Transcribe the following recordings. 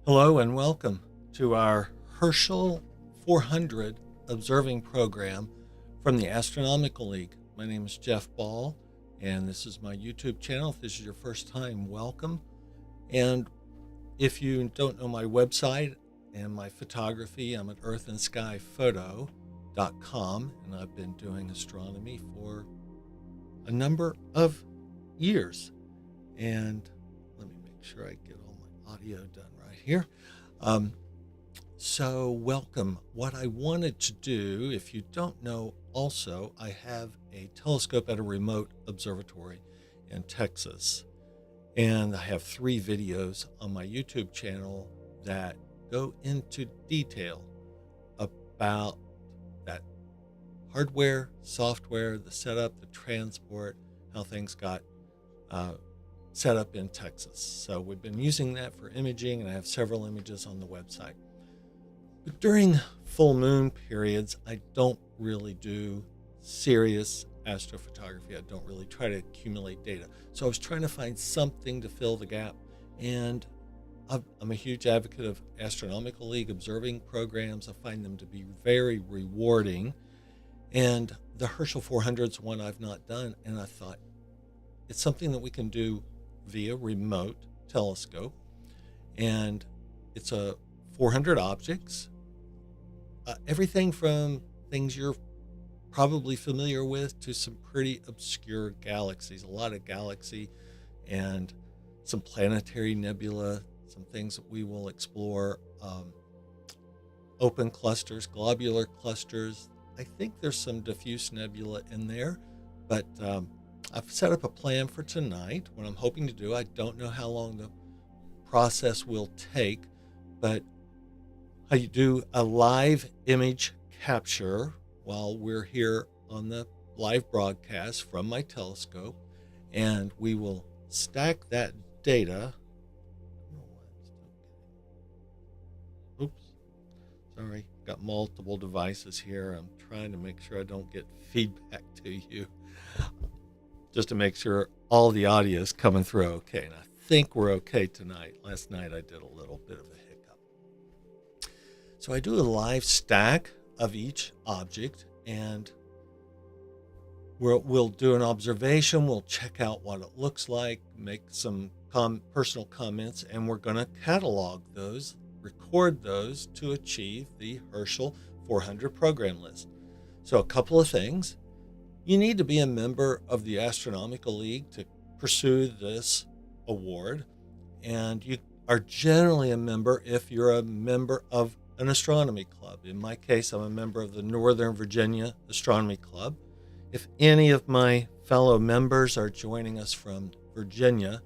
Hello and welcome to our Herschel 400 observing program from the Astronomical League. My name is Jeff Ball, and this is my YouTube channel. If this is your first time, welcome. And if you don't know my website and my photography, I'm at earthandskyphoto.com, and I've been doing astronomy for a number of years. And let me make sure I get all my audio done right here. So welcome. What I wanted to do, if you don't know also, I have a telescope at a remote observatory in Texas. And I have 3 videos on my YouTube channel that go into detail about that hardware, software, the setup, the transport, how things got set up in Texas. So we've been using that for imaging, and I have several images on the website. But during full moon periods, I don't really do serious astrophotography. I don't really try to accumulate data. So I was trying to find something to fill the gap, and I'm a huge advocate of Astronomical League observing programs. I find them to be very rewarding, and the Herschel 400 is one I've not done, and I thought it's something that we can do via remote telescope, and it's a 400 objects, everything from things you're probably familiar with to some pretty obscure galaxies, a lot of galaxy and some planetary nebula, some things that we will explore, open clusters, globular clusters. I think there's some diffuse nebula in there, but I've set up a plan for tonight. What I'm hoping to do, I don't know how long the process will take, but I do a live image capture while we're here on the live broadcast from my telescope, and we will stack that data. Oops, sorry, got multiple devices here. I'm trying to make sure I don't get feedback to you, just to make sure all the audio is coming through okay. And I think we're okay tonight. Last night I did a little bit of a hiccup. So I do a live stack of each object, and we'll do an observation. We'll check out what it looks like, make some personal comments, and we're going to catalog those, record those to achieve the Herschel 400 program list. So a couple of things. You need to be a member of the Astronomical League to pursue this award, and you are generally a member if you're a member of an astronomy club. In my case, I'm a member of the Northern Virginia Astronomy Club. If any of my fellow members are joining us from Virginia,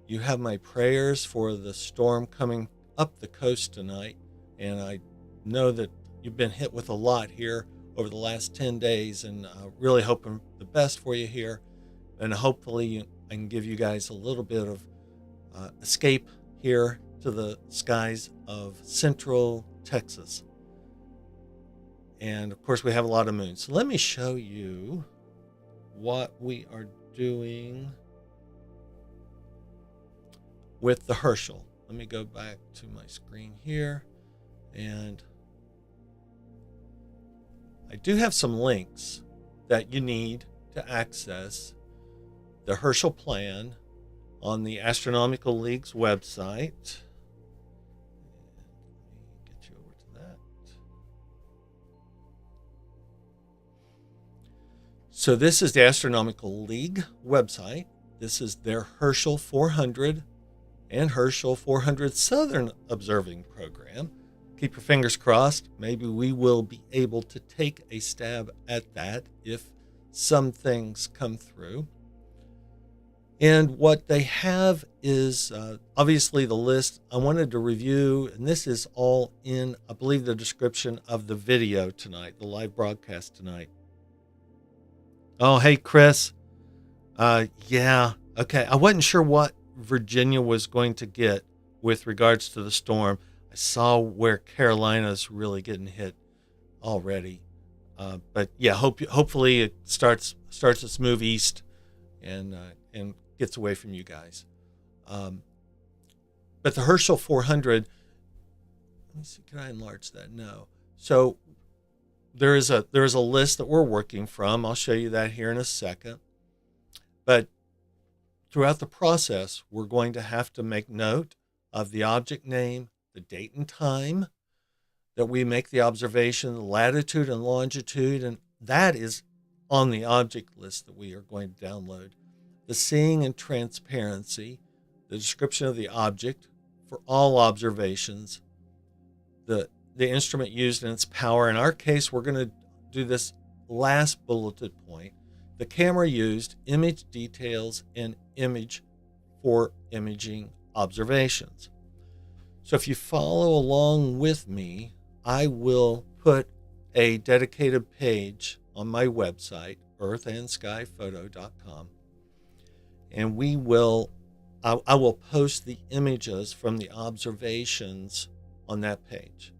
you have my prayers for the storm coming up the coast tonight, and I know that you've been hit with a lot here over the last 10 days, and really hoping the best for you here. And hopefully I can give you guys a little bit of escape here to the skies of central Texas. And of course we have a lot of moons. So let me show you what we are doing with the Herschel. Let me go back to my screen here, and I do have some links that you need to access the Herschel plan on the Astronomical League's website. Let me get you over to that. So this is the Astronomical League website. This is their Herschel 400 and Herschel 400 Southern Observing Program. Keep your fingers crossed. Maybe we will be able to take a stab at that if some things come through. And what they have is obviously the list I wanted to review, and this is all in, I believe, the description of the video tonight, the live broadcast tonight. Oh, hey, Chris. Yeah, okay. I wasn't sure what Virginia was going to get with regards to the storm. I saw where Carolina's really getting hit already, but yeah, hopefully it starts its move east and gets away from you guys. But the Herschel 400 let me see, can I enlarge that? No. So there is a list that we're working from. I'll show you that here in a second. But throughout the process, we're going to have to make note of the object name, the date and time that we make the observation, the latitude and longitude, and that is on the object list that we are going to download. The seeing and transparency, the description of the object for all observations, the instrument used and its power. In our case, we're going to do this last bulleted point. The camera used, image details, and image for imaging observations. So if you follow along with me, I will put a dedicated page on my website, earthandskyphoto.com, and I will post the images from the observations on that page.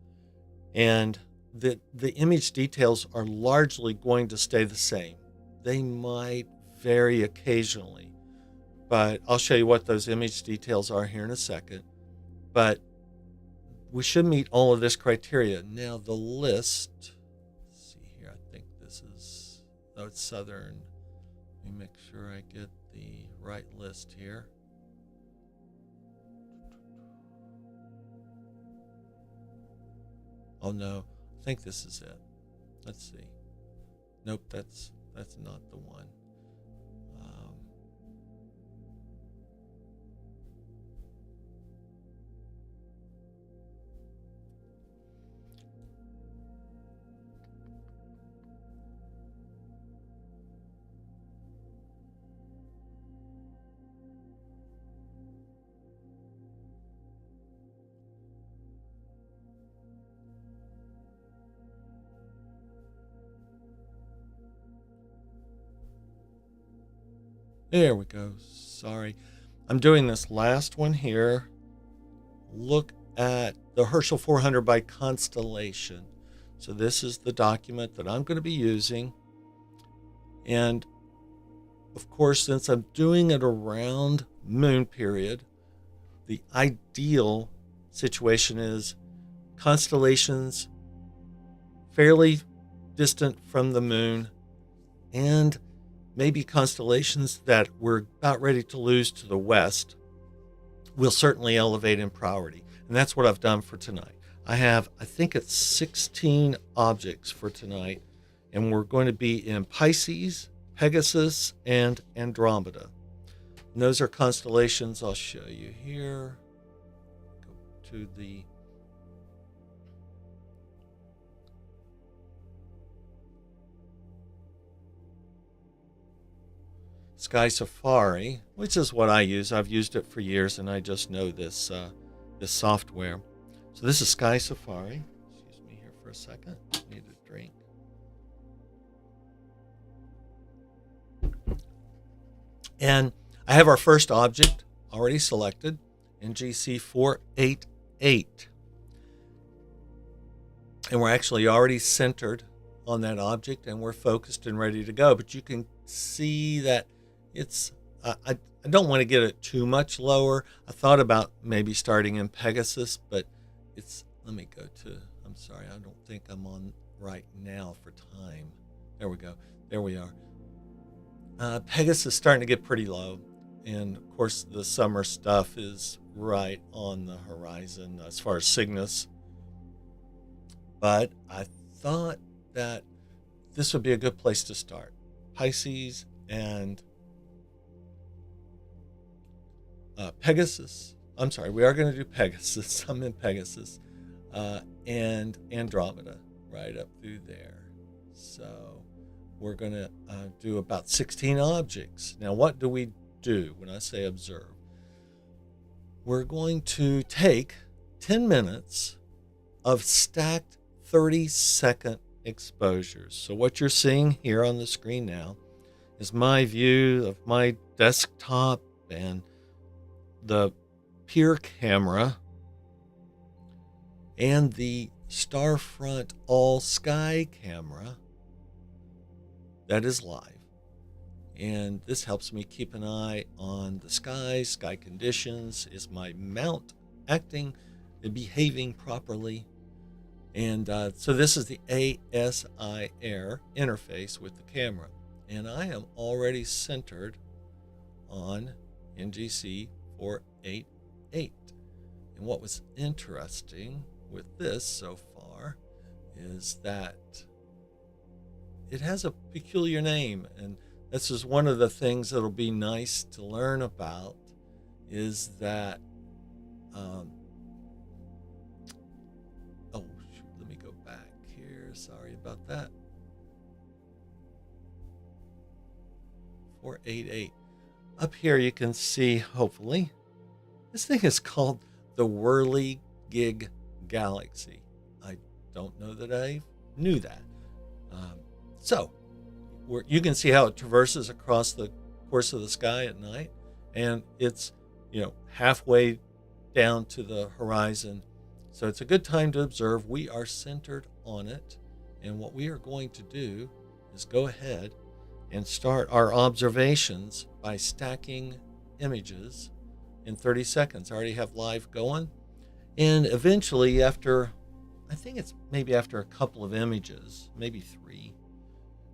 And the image details are largely going to stay the same. They might vary occasionally, but I'll show you what those image details are here in a second. But we should meet all of this criteria. Now the list, let's see here, I think this is, oh, it's Southern. Let me make sure I get the right list here. Oh no, I think this is it. Let's see. Nope, that's not the one. There we go. Sorry. I'm doing this last one here. Look at the Herschel 400 by constellation. So this is the document that I'm going to be using. And of course, since I'm doing it around moon period, the ideal situation is constellations fairly distant from the moon, and maybe constellations that we're about ready to lose to the west will certainly elevate in priority. And that's what I've done for tonight. I think it's 16 objects for tonight, and we're going to be in Pisces, Pegasus, and Andromeda. And those are constellations I'll show you here. Go to the Sky Safari, which is what I use. I've used it for years, and I just know this software. So this is Sky Safari. Excuse me here for a second. I need a drink. And I have our first object already selected, NGC 488. And we're actually already centered on that object, and we're focused and ready to go. But you can see that it's, I don't want to get it too much lower. I thought about maybe starting in Pegasus, but let me go to, I'm sorry, I don't think I'm on right now for time. There we go. There we are. Pegasus is starting to get pretty low. And of course, the summer stuff is right on the horizon as far as Cygnus. But I thought that this would be a good place to start. Pisces and Pegasus. I'm sorry, we are going to do Pegasus. I'm in Pegasus. And Andromeda right up through there. So we're going to do about 16 objects. Now, what do we do when I say observe? We're going to take 10 minutes of stacked 30-second exposures. So what you're seeing here on the screen now is my view of my desktop and the Peer camera and the Starfront all sky camera that is live. And this helps me keep an eye on the sky conditions. Is my mount acting? and behaving properly. And so this is the ASI Air interface with the camera. And I am already centered on NGC 488. And what was interesting with this so far is that it has a peculiar name. And this is one of the things that'll be nice to learn about, is that let me go back here. Sorry about that. 488. Up here you can see, hopefully, this thing is called the Whirligig Galaxy. I don't know that I knew that. So you can see how it traverses across the course of the sky at night, and it's halfway down to the horizon. So it's a good time to observe. We are centered on it, and what we are going to do is go ahead and start our observations by stacking images in 30 seconds. I already have live going, and eventually after a couple of images, maybe 3,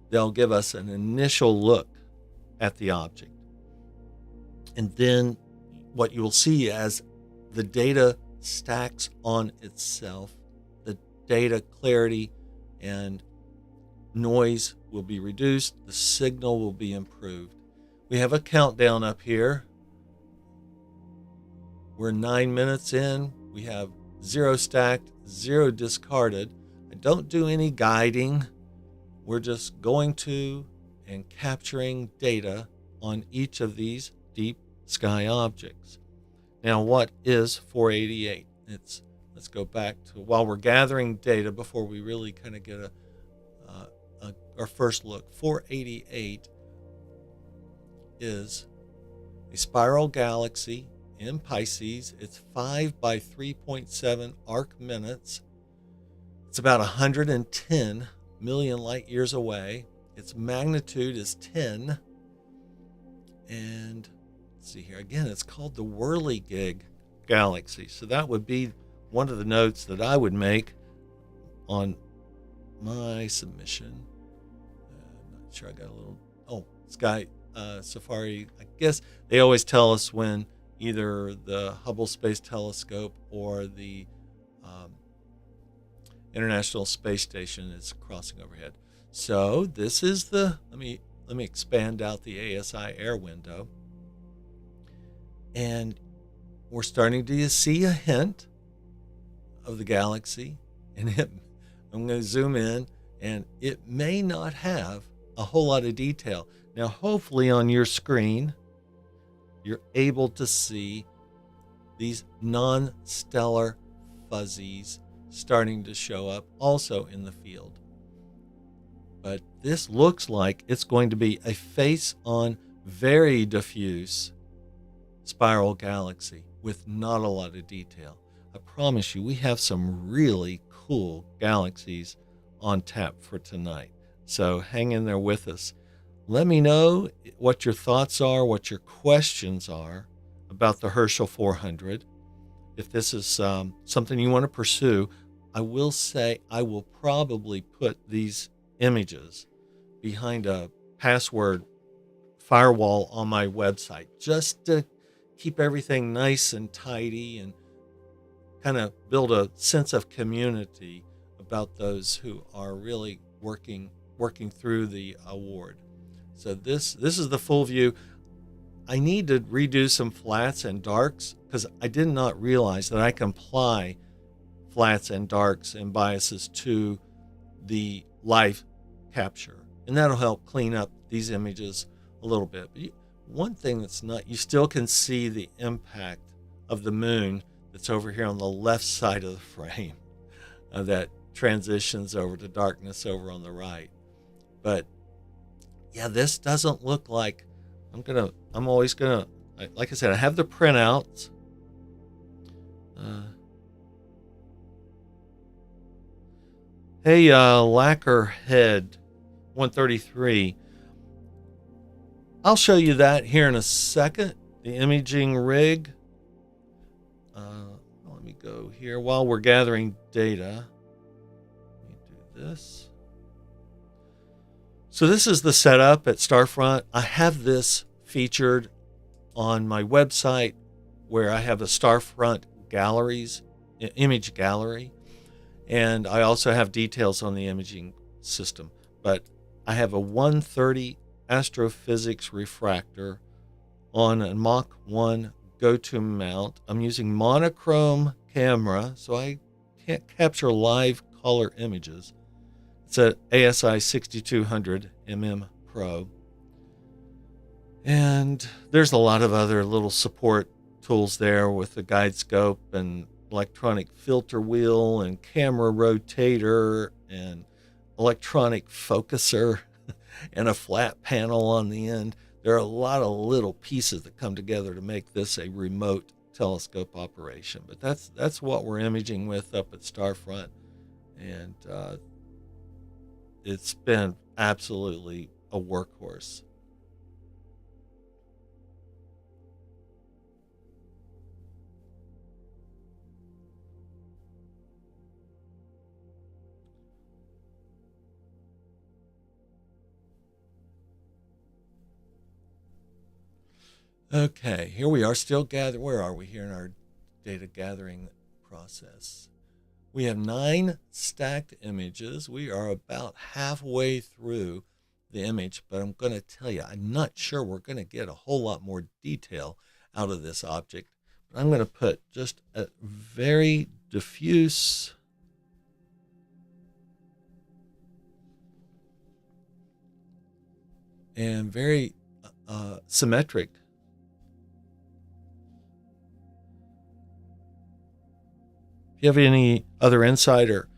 they'll give us an initial look at the object. And then what you will see as the data stacks on itself, the data clarity and noise will be reduced, the signal will be improved. We have a countdown up here. We're 9 minutes in. We have 0 stacked, 0 discarded. I don't do any guiding. We're just going to and capturing data on each of these deep sky objects. Now, what is 488? Let's go back to, while we're gathering data before we really kind of get our first look. 488 is a spiral galaxy in Pisces. It's 5 by 3.7 arc minutes. It's about 110 million light years away. Its magnitude is 10. And let's see here. Again, it's called the Whirligig Galaxy. So that would be one of the notes that I would make on my submission. I'm not sure I got a little... Sky Safari. I guess they always tell us when either the Hubble Space Telescope or the International Space Station is crossing overhead. So this is let me expand out the ASI Air window. And we're starting to see a hint of the galaxy. And I'm going to zoom in, and it may not have a whole lot of detail. Now, hopefully on your screen, you're able to see these non-stellar fuzzies starting to show up also in the field. But this looks like it's going to be a face-on, very diffuse spiral galaxy with not a lot of detail. I promise you, we have some really cool galaxies on tap for tonight. So hang in there with us. Let me know what your thoughts are, what your questions are about the Herschel 400. If this is something you want to pursue, I will say I will probably put these images behind a password firewall on my website, just to keep everything nice and tidy and kind of build a sense of community about those who are really working through the award. So this is the full view. I need to redo some flats and darks because I did not realize that I can apply flats and darks and biases to the live capture, and that'll help clean up these images a little bit. But one thing that's not, you still can see the impact of the moon that's over here on the left side of the frame that transitions over to darkness over on the right. But yeah, this doesn't look like, I'm always gonna, like I said, I have the printouts. Hey, Lacquerhead 133. I'll show you that here in a second. The imaging rig. Let me go here while we're gathering data. Let me do this. So this is the setup at Starfront. I have this featured on my website where I have a Starfront galleries, image gallery. And I also have details on the imaging system. But I have a 130 astrophysics refractor on a Mach 1 go-to mount. I'm using monochrome camera, so I can't capture live color images. It's an ASI 6200 Pro. And there's a lot of other little support tools there with the guide scope and electronic filter wheel and camera rotator and electronic focuser and a flat panel on the end. There are a lot of little pieces that come together to make this a remote telescope operation. But that's what we're imaging with up at Starfront. And it's been absolutely a workhorse. Okay, here we are still gathering. Where are we here in our data gathering process? We have 9 stacked images. We are about halfway through the image, but I'm going to tell you, I'm not sure we're going to get a whole lot more detail out of this object. But I'm going to put just a very diffuse and very symmetric If you have any other insight or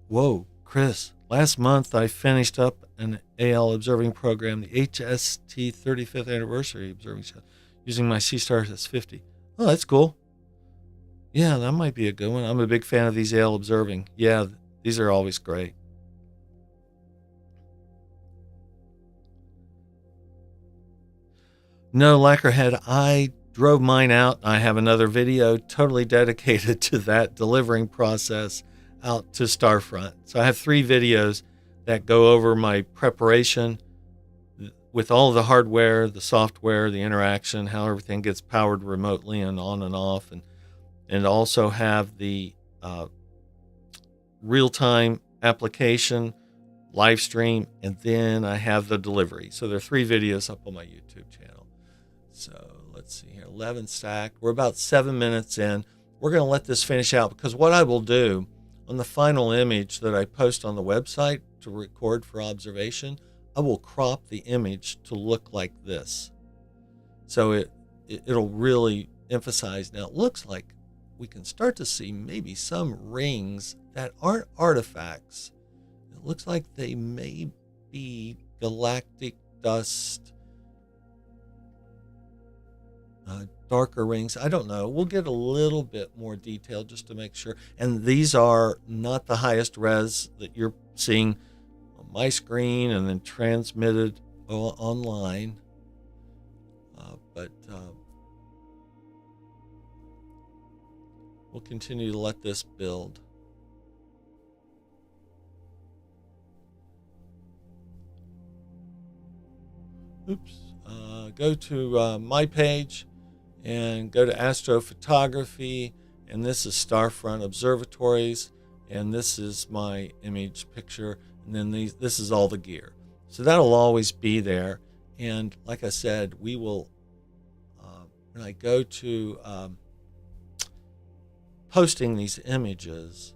whoa, Chris, last month I finished up an AL observing program, the HST 35th anniversary observing using my C-Star S50. Oh, that's cool. Yeah, that might be a good one. I'm a big fan of these AL observing. Yeah, these are always great. No, Lacquerhead, I drove mine out. I have another video totally dedicated to that delivering process out to Starfront. So I have 3 videos that go over my preparation with all of the hardware, the software, the interaction, how everything gets powered remotely and on and off, and also have the real-time application, live stream, and then I have the delivery. So there are 3 videos up on my YouTube channel. So let's see here, 11 stacked. We're about 7 minutes in. We're going to let this finish out because what I will do on the final image that I post on the website to record for observation, I will crop the image to look like this. So it'll really emphasize. Now it looks like we can start to see maybe some rings that aren't artifacts. It looks like they may be galactic dust, darker rings. I don't know. We'll get a little bit more detail just to make sure. And these are not the highest res that you're seeing on my screen and then transmitted online. But we'll continue to let this build. Oops. Go to my page and go to astrophotography, and this is Starfront Observatories, and this is my image picture, and then this is all the gear. So that'll always be there. And like I said, we will, when I go to posting these images,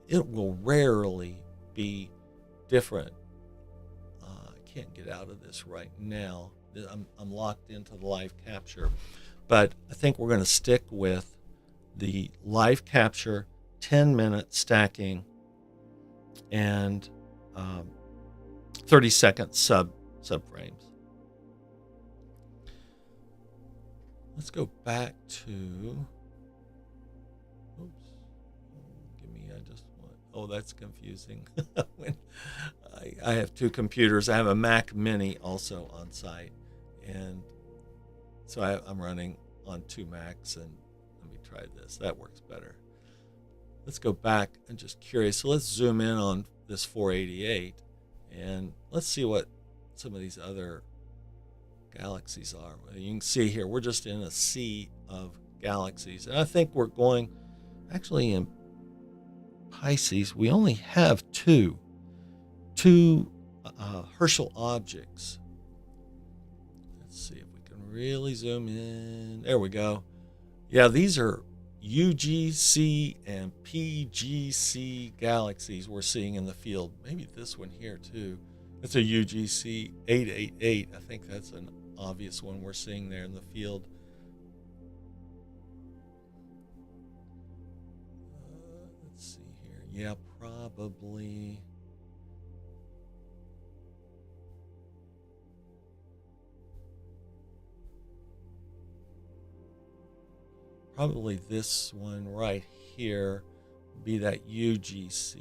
it will rarely be different. I can't get out of this right now. I'm locked into the live capture, but I think we're going to stick with the live capture, 10-minute stacking, and 30-second subframes. Let's go back to. Oops, give me. I just want. Oh, that's confusing. When I have 2 computers. I have a Mac Mini also on site. And so I'm running on 2 max, and let me try this. That works better. Let's go back. I'm just curious. So let's zoom in on this 488, and let's see what some of these other galaxies are. You can see here we're just in a sea of galaxies, and I think we're going, actually in Pisces we only have two Herschel objects. Let's see if we can really zoom in. There we go. Yeah, these are UGC and PGC galaxies we're seeing in the field. Maybe this one here too. It's a UGC 888. I think that's an obvious one we're seeing there in the field. Let's see here. Yeah, probably. Probably this one right here would be that UGC.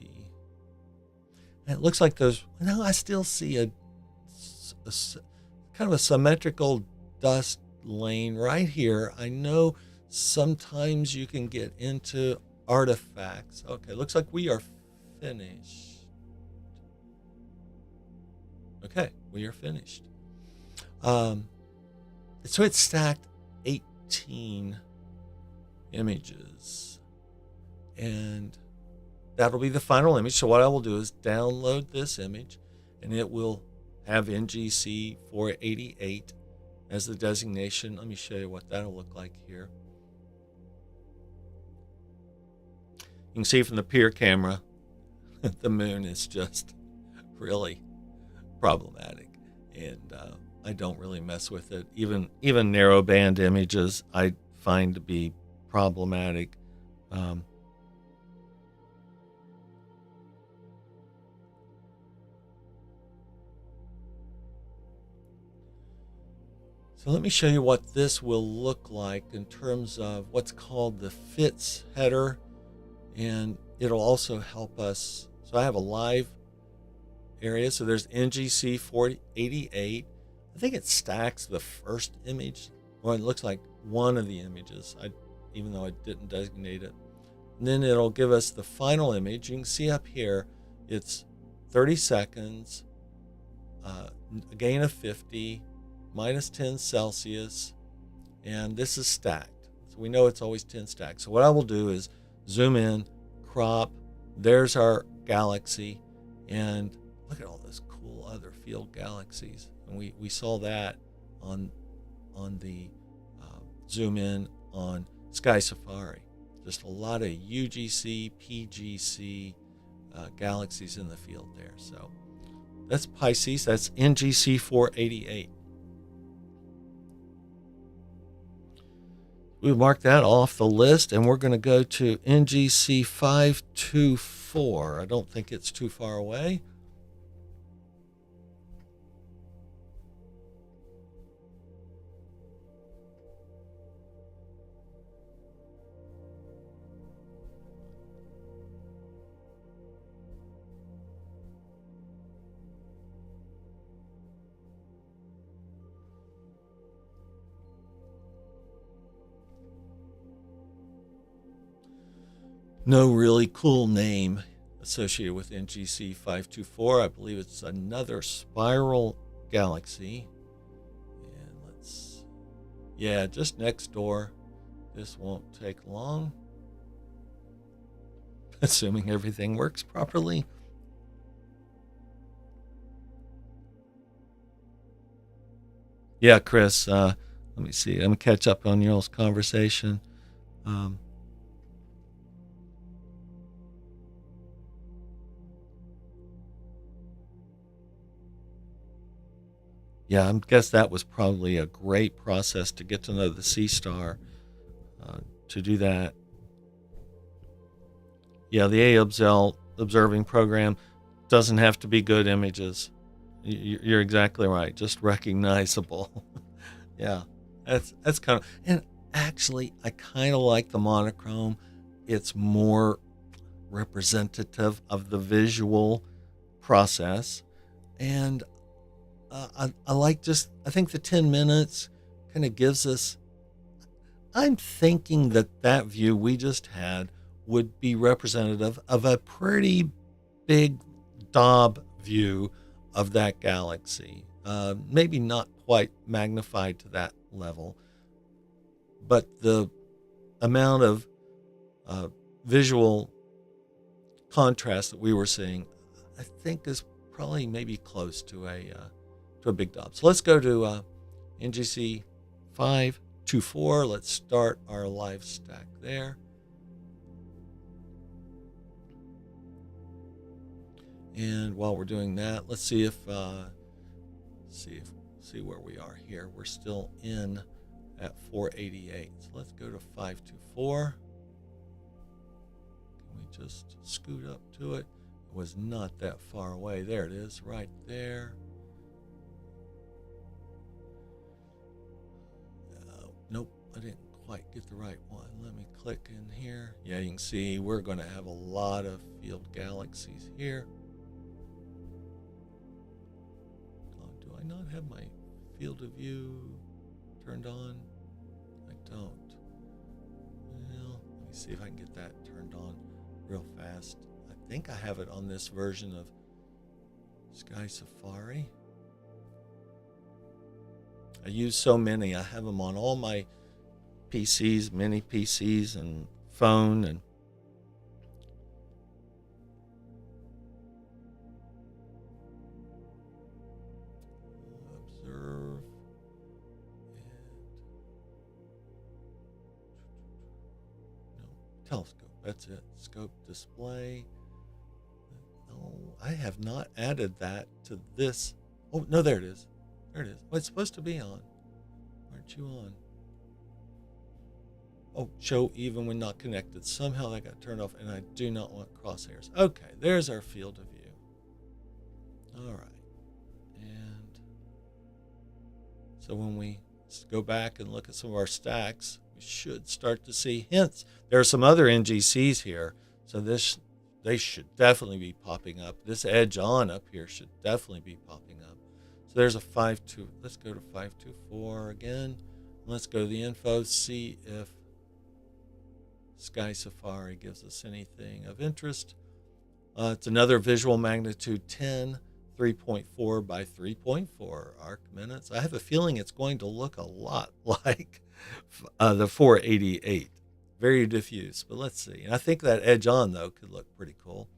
And it looks like those, no, I still see a kind of a symmetrical dust lane right here. I know sometimes you can get into artifacts. Okay, looks like we are finished. Okay, we are finished. So it's stacked 18 images, and that'll be the final image. So what I will do is download this image, and it will have NGC 488 as the designation. Let me show you what that'll look like here. You can see from the peer camera the moon is just really problematic, and I don't really mess with it. Even narrowband images I find to be problematic. So let me show you what this will look like in terms of what's called the FITS header, and it'll also help us. So I have a live area, so there's NGC 488. I think it stacks the first image, or it looks like one of the images, even though I didn't designate it. And then it'll give us the final image. You can see up here, it's 30 seconds, a gain of 50, minus 10 Celsius, and this is stacked. So we know it's always 10 stacked. So what I will do is zoom in, crop, there's our galaxy, and look at all those cool other field galaxies. And we saw that on the zoom in on Sky Safari. Just a lot of UGC, PGC galaxies in the field there. So that's Pisces. That's NGC 488. We marked that off the list, and we're going to go to NGC 524. I don't think it's too far away. No really cool name associated with NGC 524. I believe it's another spiral galaxy. And yeah, just next door. This won't take long, assuming everything works properly. Yeah, Chris, let me see. I'm going to catch up on y'all's conversation. Yeah, I guess that was probably a great process to get to know the sea star, to do that. Yeah, the AOBSEL observing program doesn't have to be good images. You're exactly right. Just recognizable. Yeah, that's kind of, and actually I kind of like the monochrome. It's more representative of the visual process, and I like I think the 10 minutes kind of gives us, I'm thinking that that view we just had would be representative of a pretty big Dob view of that galaxy. Maybe not quite magnified to that level, but the amount of visual contrast that we were seeing, I think, is probably maybe close to a big Dob. So let's go to NGC 524. Let's start our live stack there. And while we're doing that, let's see if see where we are here. We're still in at 488. So let's go to 524. Can we just scoot up to it? It was not that far away. There it is, right there. Nope, I didn't quite get the right one. Let me click in here. Yeah, you can see we're going to have a lot of field galaxies here. Do I not have my field of view turned on? I don't. Well, let me see if I can get that turned on real fast. I think I have it on this version of Sky Safari. I use so many. I have them on all my PCs, mini PCs, and phone, and observe and no telescope. That's it. Scope display. No, I have not added that to this. Oh no, there it is. There it is. Well, it's supposed to be on. Aren't you on? Oh, show even when not connected. Somehow that got turned off, and I do not want crosshairs. Okay, there's our field of view. All right. And so when we go back and look at some of our stacks, we should start to see hints. There are some other NGCs here, so they should definitely be popping up. This edge on up here should definitely be popping up. So there's a 5.2. Let's go to 524 again. Let's go to the info, see if Sky Safari gives us anything of interest. It's another visual magnitude 10, 3.4 by 3.4 arc minutes. I have a feeling it's going to look a lot like the 488. Very diffuse, but let's see. And I think that edge on, though, could look pretty cool.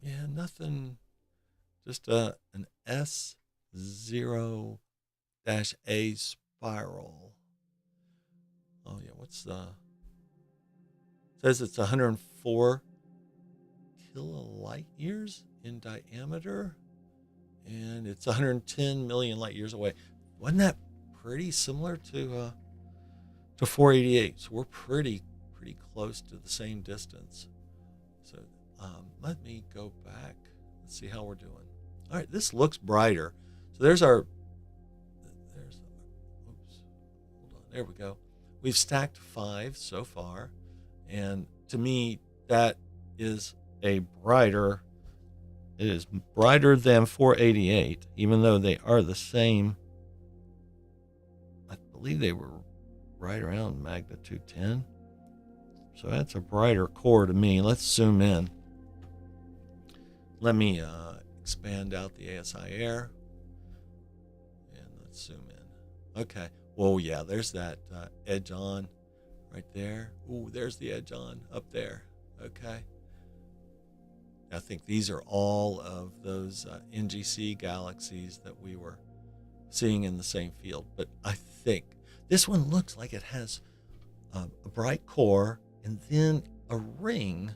Yeah, nothing, just an S0-A spiral. Oh yeah, what's the, it says it's 104 kilolight years in diameter, and it's 110 million light years away. Wasn't that pretty similar to 488? So we're pretty close to the same distance. So let me go back. Let's see how we're doing. All right, this looks brighter. So oops, hold on, there we go. We've stacked 5 so far, and to me, that is it is brighter than 488, even though they are the same. I believe they were right around magnitude 10. So that's a brighter core to me. Let's zoom in. Let me expand out the ASI air. And let's zoom in. Okay. Whoa, yeah, there's that edge on right there. Ooh, there's the edge on up there. Okay. I think these are all of those NGC galaxies that we were seeing in the same field. But I think this one looks like it has a bright core and then a ring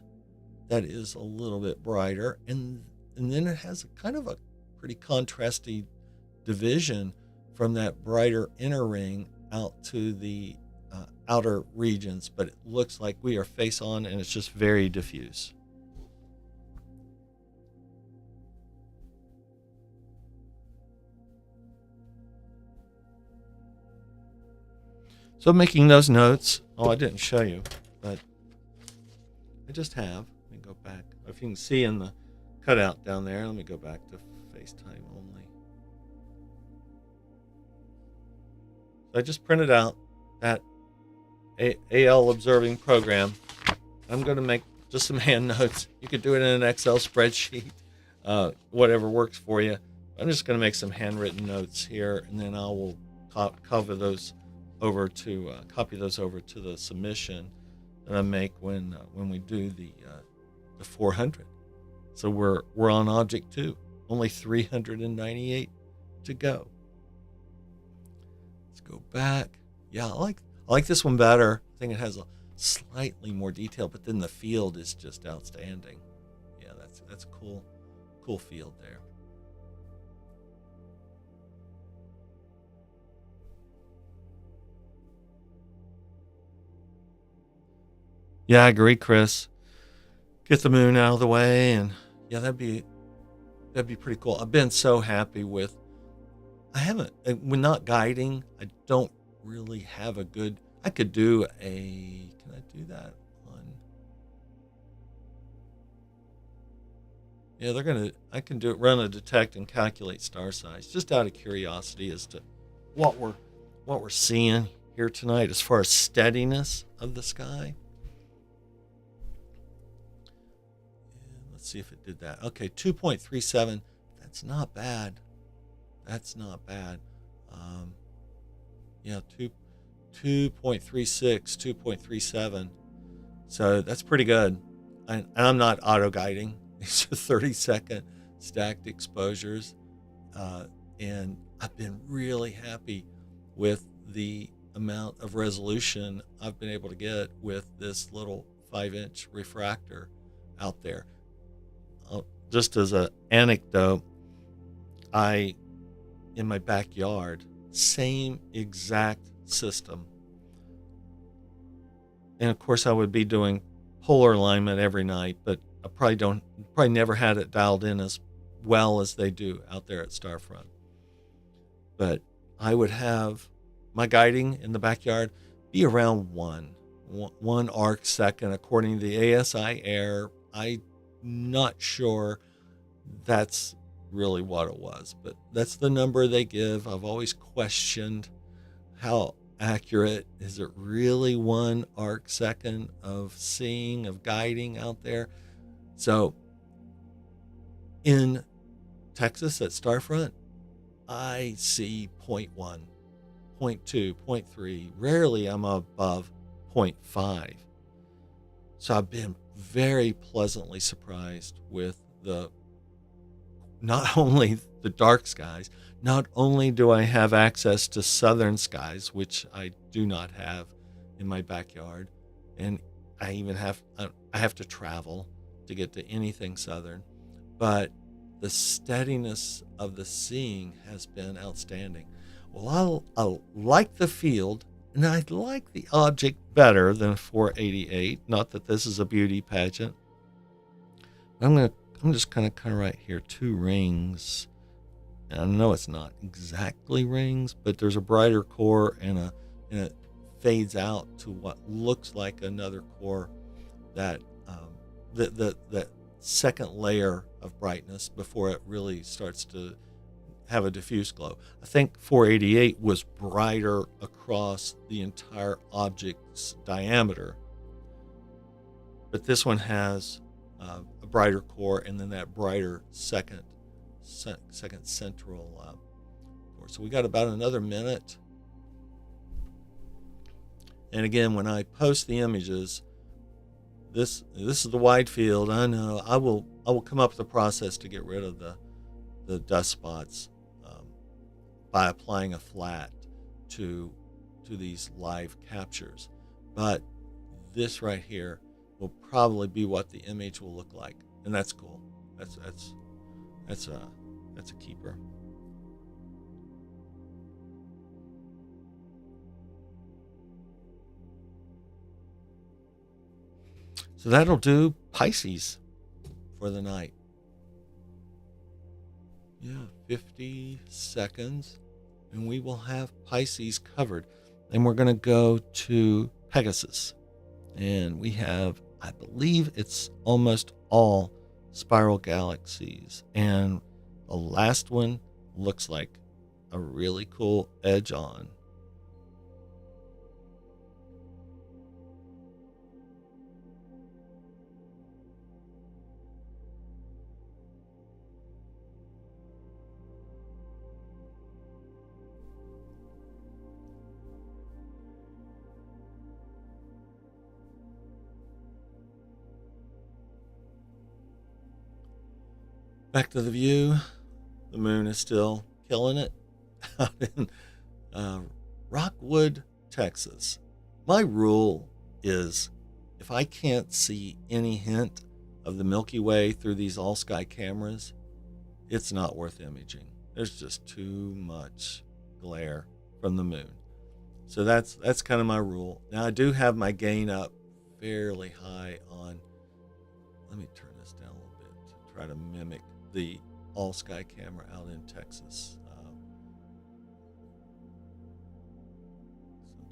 that is a little bit brighter, and then it has a kind of a pretty contrasty division from that brighter inner ring out to the outer regions, but it looks like we are face on, and it's just very diffuse. So making those notes, I didn't show you, but I just have. Let me go back. If you can see in the cut out down there. Let me go back to FaceTime only. So I just printed out that AL observing program. I'm going to make just some hand notes. You could do it in an Excel spreadsheet, whatever works for you. I'm just going to make some handwritten notes here, and then I will copy those over to the submission that I make when we do the 400. So we're on object 2. Only 398 to go. Let's go back. Yeah, I like this one better. I think it has a slightly more detail, but then the field is just outstanding. Yeah, that's cool field there. Yeah, I agree, Chris. Get the moon out of the way, and yeah, that'd be pretty cool. I've been so happy with. When not guiding, I don't really have a good. I could do a. Can I do that on? Yeah, I can run a detect and calculate star size, just out of curiosity as to what we're seeing here tonight as far as steadiness of the sky. Let's see if it did that. Okay, 2.37. That's not bad. That's not bad. Yeah, 2.36, 2.37. So that's pretty good. And I'm not auto guiding. These are 30-second stacked exposures. And I've been really happy with the amount of resolution I've been able to get with this little 5-inch refractor out there. Just as an anecdote, in my backyard, same exact system. And of course I would be doing polar alignment every night, but I probably never had it dialed in as well as they do out there at Starfront. But I would have my guiding in the backyard be around one arc second according to the ASI air. I'm not sure that's really what it was, but that's the number they give. I've always questioned how accurate is it really 1 arc second of guiding out there. So in Texas at Starfront, I see 0.1, 0.2, 0.3. Rarely I'm above 0.5. So I've been very pleasantly surprised with not only the dark skies, not only do I have access to southern skies, which I do not have in my backyard, and I have to travel to get to anything southern, but the steadiness of the seeing has been outstanding. Well, I like the field, and I like the object better than 488. Not that this is a beauty pageant. I'm just kind of right here, 2 rings. And I know it's not exactly rings, but there's a brighter core and it fades out to what looks like another core. That that second layer of brightness before it really starts to have a diffuse glow. I think 488 was brighter across the entire object's diameter, but this one has a brighter core and then that brighter second central core. So we got about another minute. And again, when I post the images, this is the wide field. I know I will come up with a process to get rid of the dust spots by applying a flat to these live captures. But this right here will probably be what the image will look like, and that's cool. That's a keeper. So that'll do Pisces for the night. Yeah, 50 seconds, and we will have Pisces covered. And we're going to go to Pegasus. And we have, I believe it's almost all spiral galaxies. And the last one looks like a really cool edge on. Back to the view. The moon is still killing it out in Rockwood, Texas. My rule is if I can't see any hint of the Milky Way through these all-sky cameras, it's not worth imaging. There's just too much glare from the moon. So that's kind of my rule. Now I do have my gain up fairly high on. Let me turn this down a little bit to try to mimic the all-sky camera out in Texas.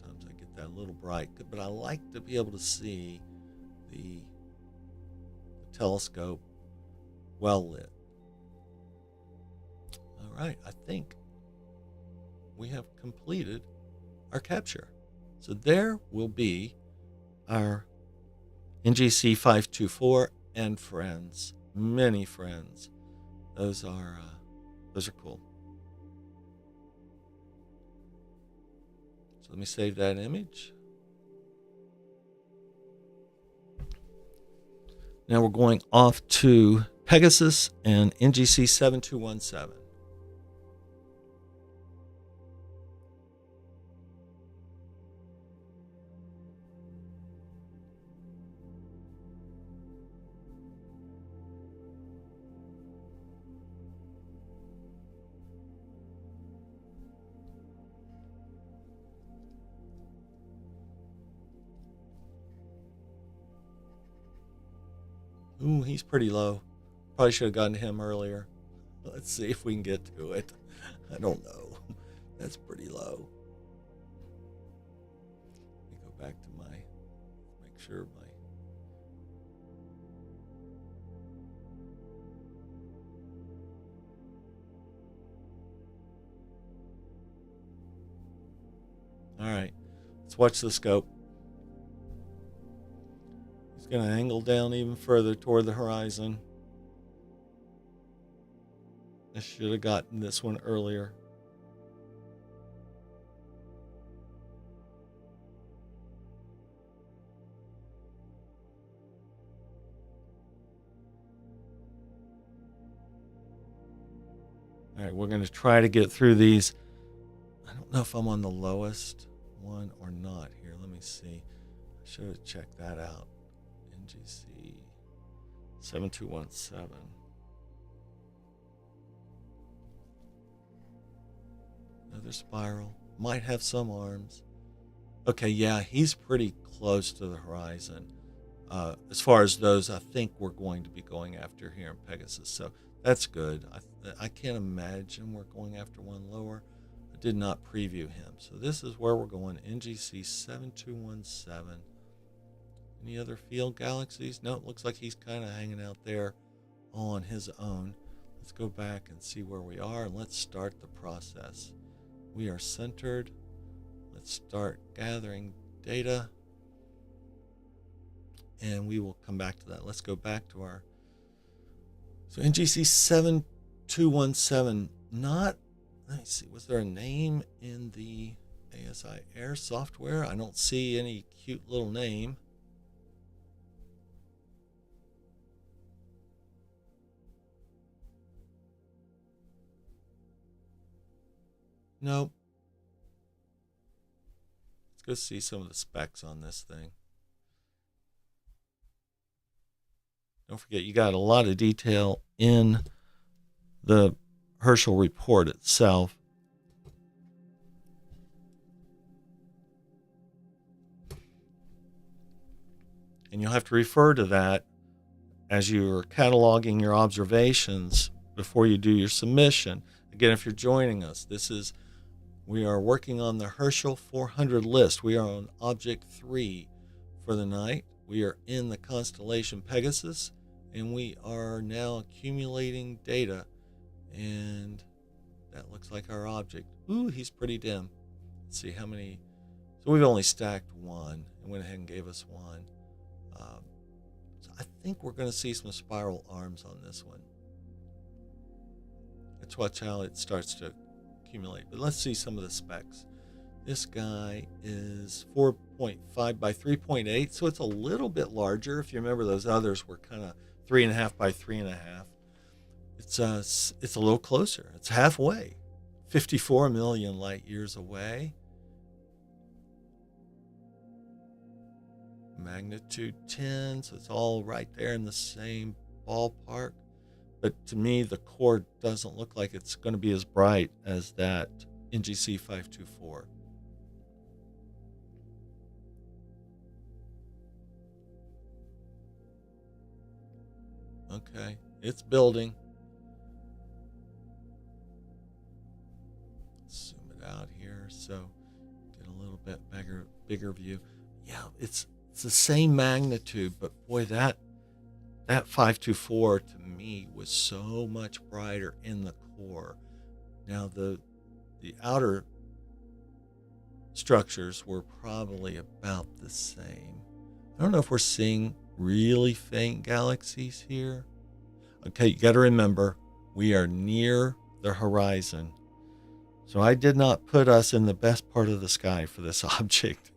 Sometimes I get that a little bright, but I like to be able to see the telescope well lit. All right, I think we have completed our capture. So there will be our NGC 524 and friends, many friends. Those are cool. So let me save that image. Now we're going off to Pegasus and NGC 7217. Ooh, he's pretty low. Probably should have gotten to him earlier. Let's see if we can get to it. I don't know. That's pretty low. Let me go back to make sure All right, let's watch the scope. He's going to angle down even further toward the horizon. I should have gotten this one earlier. All right, we're going to try to get through these. I don't know if I'm on the lowest one or not here. Let me see. I should have checked that out. NGC 7217. Another spiral. Might have some arms. Okay, yeah, he's pretty close to the horizon. As far as those, I think we're going to be going after here in Pegasus. So that's good. I can't imagine we're going after one lower. I did not preview him. So this is where we're going, NGC 7217. Any other field galaxies? No, it looks like he's kind of hanging out there on his own. Let's go back and see where we are, and let's start the process. We are centered. Let's start gathering data, and we will come back to that. Let's go back to our... So NGC 7217, not... Let me see, was there a name in the ASI Air software? I don't see any cute little name. Nope. Let's go see some of the specs on this thing. Don't forget, you got a lot of detail in the Herschel report itself. And you'll have to refer to that as you're cataloging your observations before you do your submission. Again, if you're joining us, we are working on the Herschel 400 list. We are on object 3 for the night. We are in the constellation Pegasus, and we are now accumulating data, and that looks like our object. Ooh, he's pretty dim. Let's see how many. So we've only stacked one and went ahead and gave us one. So I think we're going to see some spiral arms on this one. Let's watch how it starts to accumulate. But let's see some of the specs. This guy is 4.5 by 3.8, so it's a little bit larger. If you remember, those others were kind of 3.5 by 3.5. It's a little closer. It's halfway, 54 million light years away. Magnitude 10, so it's all right there in the same ballpark. But to me, the core doesn't look like it's going to be as bright as that NGC 524. Okay, it's building. Let's zoom it out here so get a little bit bigger view. Yeah, it's the same magnitude, but boy, that 524 to me was so much brighter in the core. Now the outer structures were probably about the same. I don't know if we're seeing really faint galaxies here. Okay, you got to remember, we are near the horizon. So I did not put us in the best part of the sky for this object.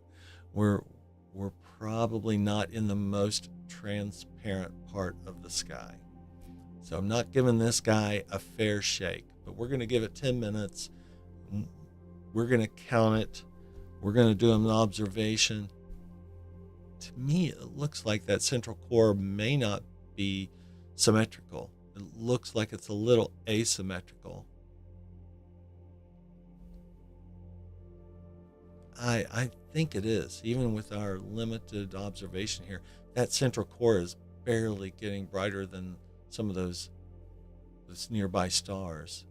We're probably not in the most transparent part of the sky. So I'm not giving this guy a fair shake, but we're going to give it 10 minutes. We're going to count it. We're going to do an observation. To me, it looks like that central core may not be symmetrical. It looks like it's a little asymmetrical. I think it is, even with our limited observation here. That central core is barely getting brighter than some of those nearby stars.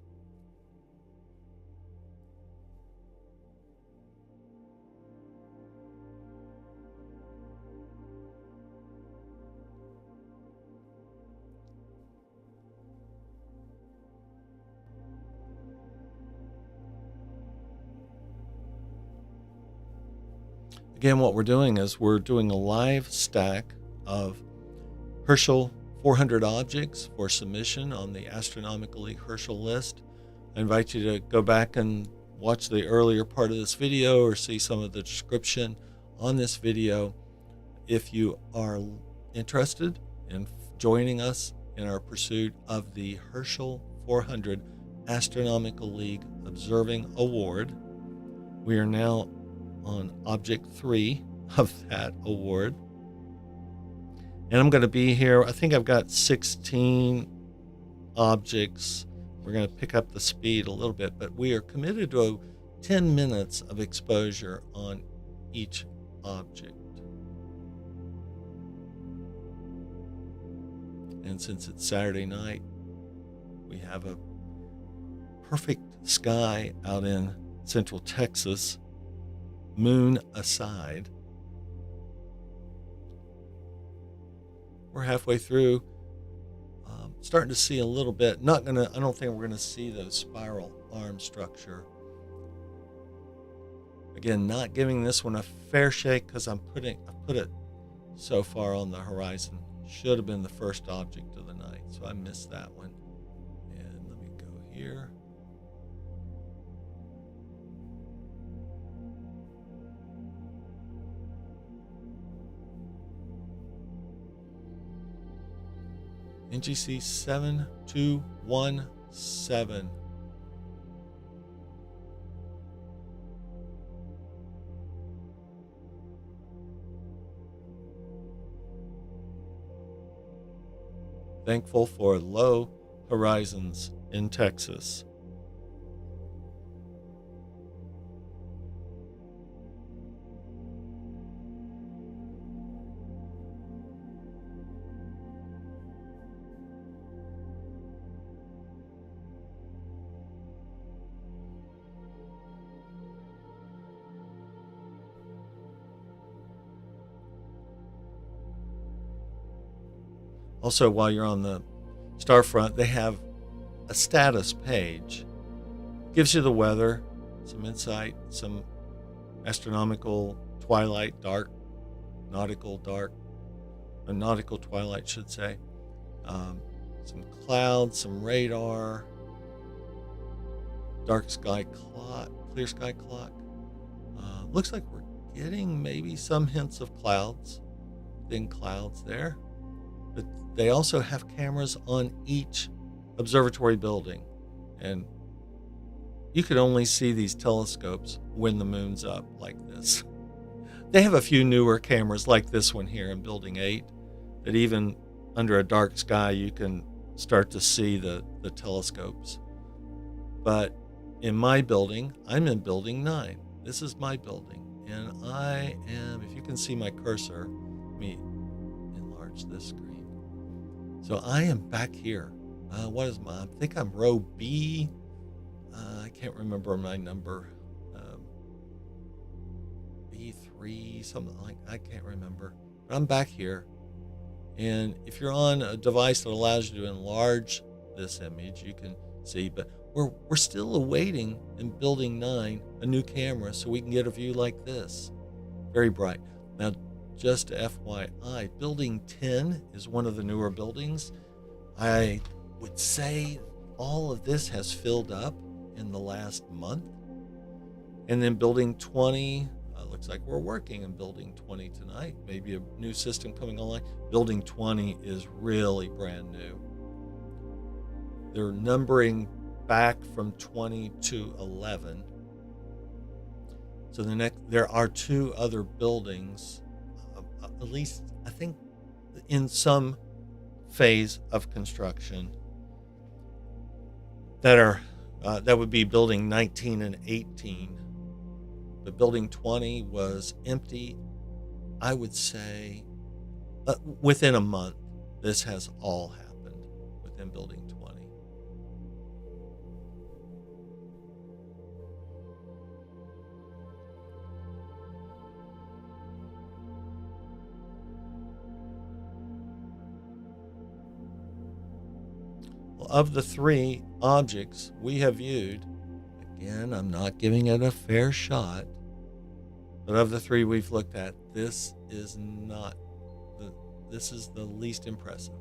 Again, what we're doing is we're doing a live stack of Herschel 400 objects for submission on the Astronomical League Herschel list. I invite you to go back and watch the earlier part of this video or see some of the description on this video if you are interested in joining us in our pursuit of the Herschel 400 Astronomical League Observing Award. We are now on Object 3 of that award. And I'm going to be here. I think I've got 16 objects. We're going to pick up the speed a little bit, but we are committed to 10 minutes of exposure on each object. And since it's Saturday night, we have a perfect sky out in central Texas, moon aside. We're halfway through, starting to see a little bit. I don't think we're gonna see the spiral arm structure. Again, not giving this one a fair shake because I put it so far on the horizon. Should have been the first object of the night, so I missed that one. And let me go here. NGC 7217. Thankful for low horizons in Texas. Also, while you're on the Starfront, they have a status page. Gives you the weather, some insight, some astronomical twilight, nautical twilight, should say. Some clouds, some radar, dark sky clock, clear sky clock. Looks like we're getting maybe some hints of clouds, thin clouds there. But they also have cameras on each observatory building. And you could only see these telescopes when the moon's up like this. They have a few newer cameras like this one here in Building 8 that even under a dark sky you can start to see the telescopes. But in my building, I'm in Building 9. This is my building. And I am, if you can see my cursor, let me enlarge this screen. So I am back here. I think I'm row B. I can't remember my number. B3, something like, I can't remember. But I'm back here. And if you're on a device that allows you to enlarge this image, you can see. But we're still awaiting in Building 9 a new camera so we can get a view like this. Very bright. Now, just FYI, Building 10 is one of the newer buildings. I would say all of this has filled up in the last month. And then Building 20, looks like we're working in Building 20 tonight. Maybe a new system coming online. Building 20 is really brand new. They're numbering back from 20 to 11. So there are two other buildings, at least I think in some phase of construction, that would be Building 19 and 18. But Building 20 was empty, I would say, within a month. This has all happened within Building 20. Well, of the three objects we have viewed, again, I'm not giving it a fair shot, but of the three we've looked at, this is the least impressive.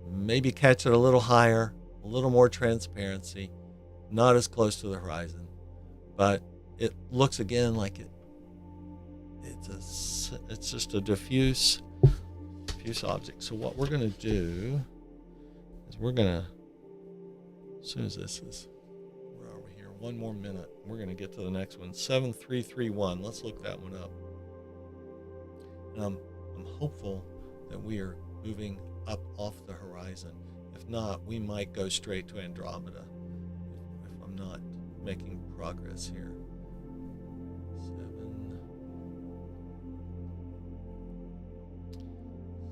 Maybe catch it a little higher, a little more transparency, not as close to the horizon, but it looks again like it's just a diffuse object. So what we're going to do is as soon as this is, where are we here? One more minute. We're going to get to the next one. 7331. Let's look that one up. And I'm hopeful that we are moving up off the horizon. If not, we might go straight to Andromeda if I'm not making progress here.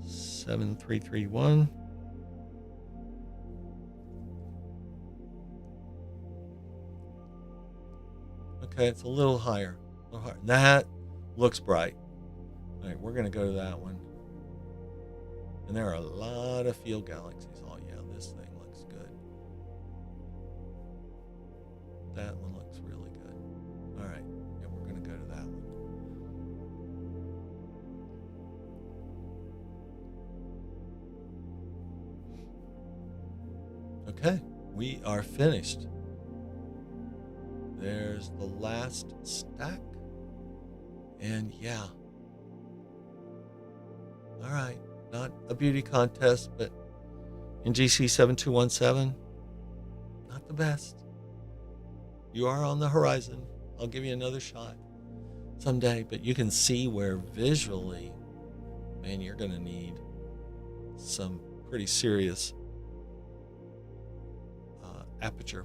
7331. Okay, it's a little higher. That looks bright. All right, we're going to go to that one. And there are a lot of field galaxies. Oh, yeah, this thing looks good. That one looks really good. All right, yeah, we're going to go to that one. Okay, we are finished. There's the last stack. And yeah. All right. Not a beauty contest, but in GC 7217, not the best. You are on the horizon. I'll give you another shot someday, but you can see where visually, man, you're going to need some pretty serious aperture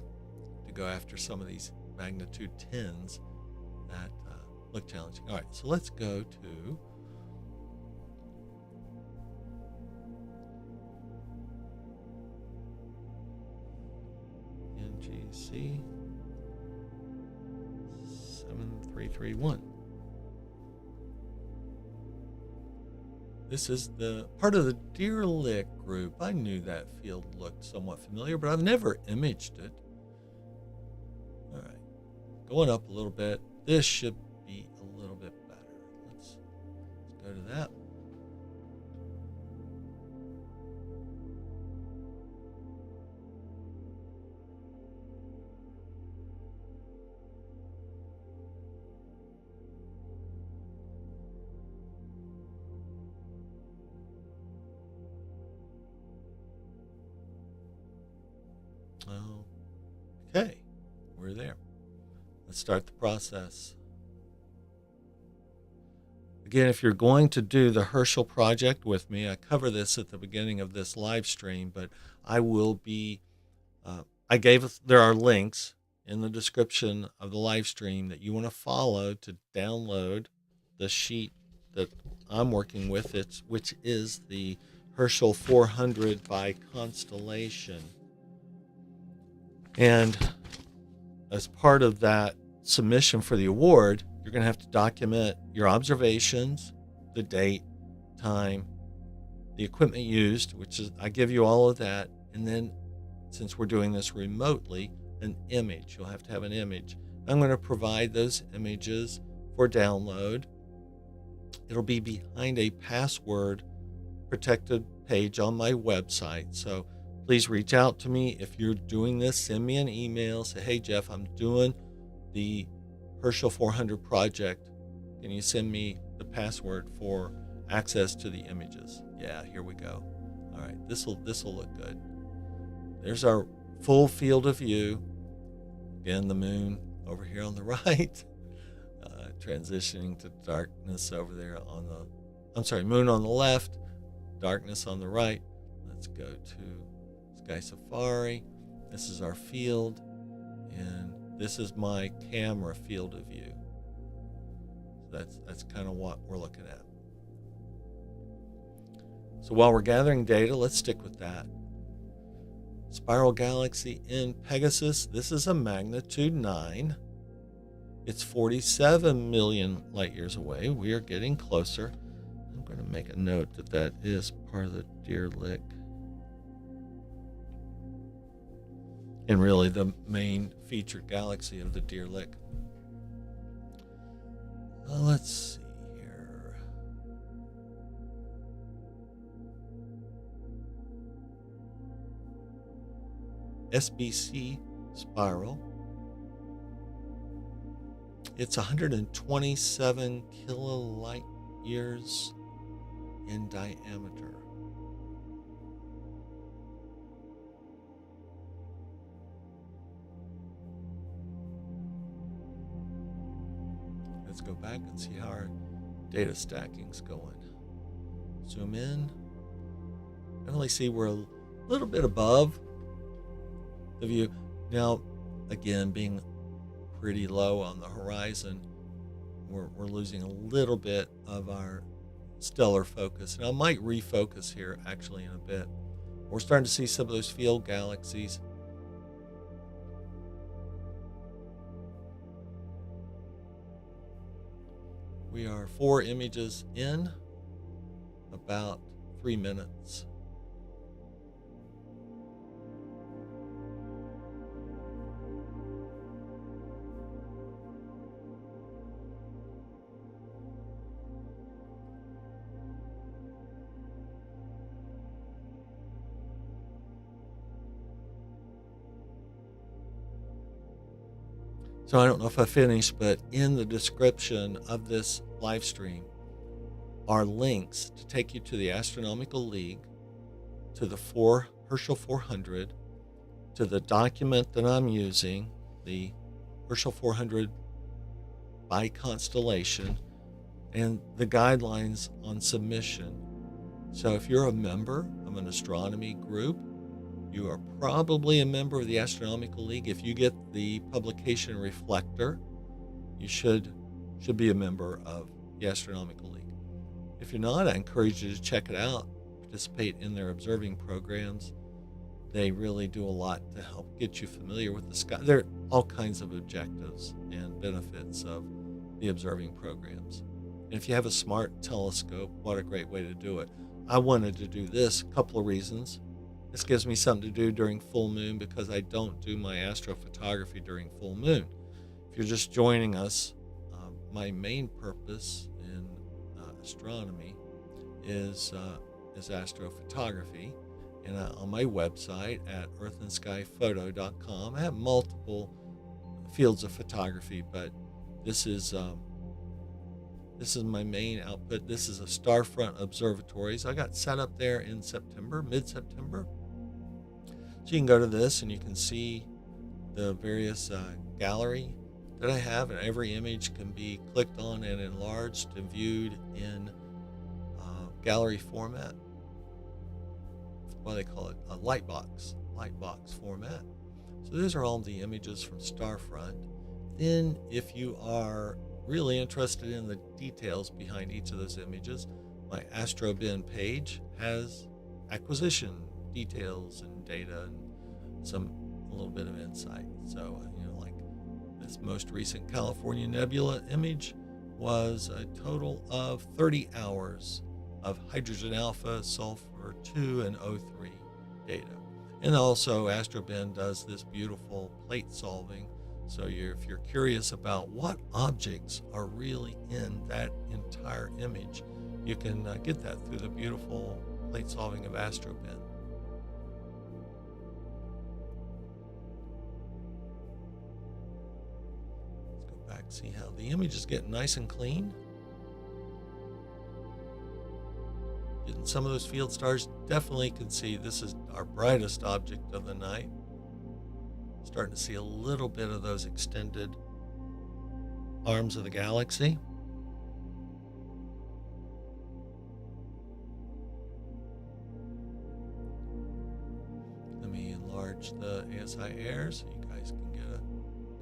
to go after some of these magnitude 10s that look challenging. All right, so let's go to NGC 7331. This is the part of the Deer Lick group. I knew that field looked somewhat familiar, but I've never imaged it. All right, going up a little bit. This should be a little bit better. Let's go to that. Okay, we're there. Let's start the process. Again, if you're going to do the Herschel project with me, I cover this at the beginning of this live stream, but I will be, there are links in the description of the live stream that you want to follow to download the sheet that I'm working with, which is the Herschel 400 by constellation. And as part of that submission for the award, you're going to have to document your observations, the date, time, the equipment used, which is, I give you all of that. And then, since we're doing this remotely, an image. You'll have to have an image. I'm going to provide those images for download. It'll be behind a password protected page on my website. So please reach out to me. If you're doing this, send me an email. Say, hey, Jeff, I'm doing the Herschel 400 project. Can you send me the password for access to the images? Yeah, here we go. All right, this will look good. There's our full field of view. Again, the moon over here on the right, transitioning to darkness over there moon on the left, darkness on the right. Let's go to Sky Safari. This is our field, and this is my camera field of view. That's kind of what we're looking at. So while we're gathering data, let's stick with that. Spiral galaxy in Pegasus. This is a magnitude 9. It's 47 million light years away. We are getting closer. I'm going to make a note that is part of the Deer Lick. And really the main featured galaxy of the Deer Lick. Let's see here. SBC spiral. It's 127 kilolight years in diameter. Let's go back and see how our data stacking's going. Zoom in. Definitely see we're a little bit above the view. Now, again, being pretty low on the horizon, we're losing a little bit of our stellar focus. And I might refocus here actually in a bit. We're starting to see some of those field galaxies. We are 4 images in, about 3 minutes. So I don't know if I finished, but in the description of this live stream are links to take you to the Astronomical League, to the Herschel 400, to the document that I'm using, the Herschel 400 by constellation, and the guidelines on submission. So if you're a member of an astronomy group, you are probably a member of the Astronomical League. If you get the publication Reflector, you should be a member of the Astronomical League. If you're not, I encourage you to check it out, participate in their observing programs. They really do a lot to help get you familiar with the sky. There are all kinds of objectives and benefits of the observing programs. And if you have a smart telescope, what a great way to do it. I wanted to do this, a couple of reasons. This gives me something to do during full moon because I don't do my astrophotography during full moon. If you're just joining us, my main purpose in astronomy is astrophotography. And on my website at earthandskyphoto.com, I have multiple fields of photography, but this is my main output. This is a Starfront Observatories. I got set up there in September, mid-September. So you can go to this and you can see the various gallery that I have, and every image can be clicked on and enlarged and viewed in gallery format. What do they call it? A lightbox format. So these are all the images from Starfront. Then if you are really interested in the details behind each of those images, my AstroBin page has acquisition details and data and a little bit of insight. So, like this most recent California nebula image was a total of 30 hours of hydrogen alpha, sulfur 2, and O3 data. And also AstroBin does this beautiful plate solving. So if you're curious about what objects are really in that entire image, you can get that through the beautiful plate solving of AstroBin. Let's go back and see how the image is getting nice and clean. Getting some of those field stars. Definitely can see this is our brightest object of the night. Starting to see a little bit of those extended arms of the galaxy. Let me enlarge the ASI air so you guys can get a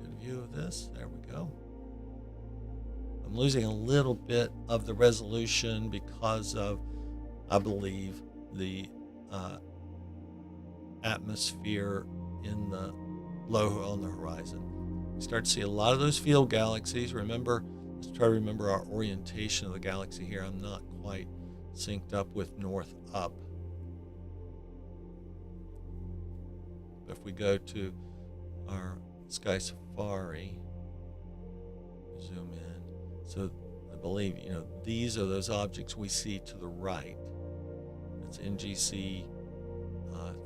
good view of this. There we go. I'm losing a little bit of the resolution because of, I believe, the atmosphere in the low on the horizon. You start to see a lot of those field galaxies. Remember, let's try to remember our orientation of the galaxy here. I'm not quite synced up with north up. But if we go to our Sky Safari, zoom in. So I believe, these are those objects we see to the right. It's NGC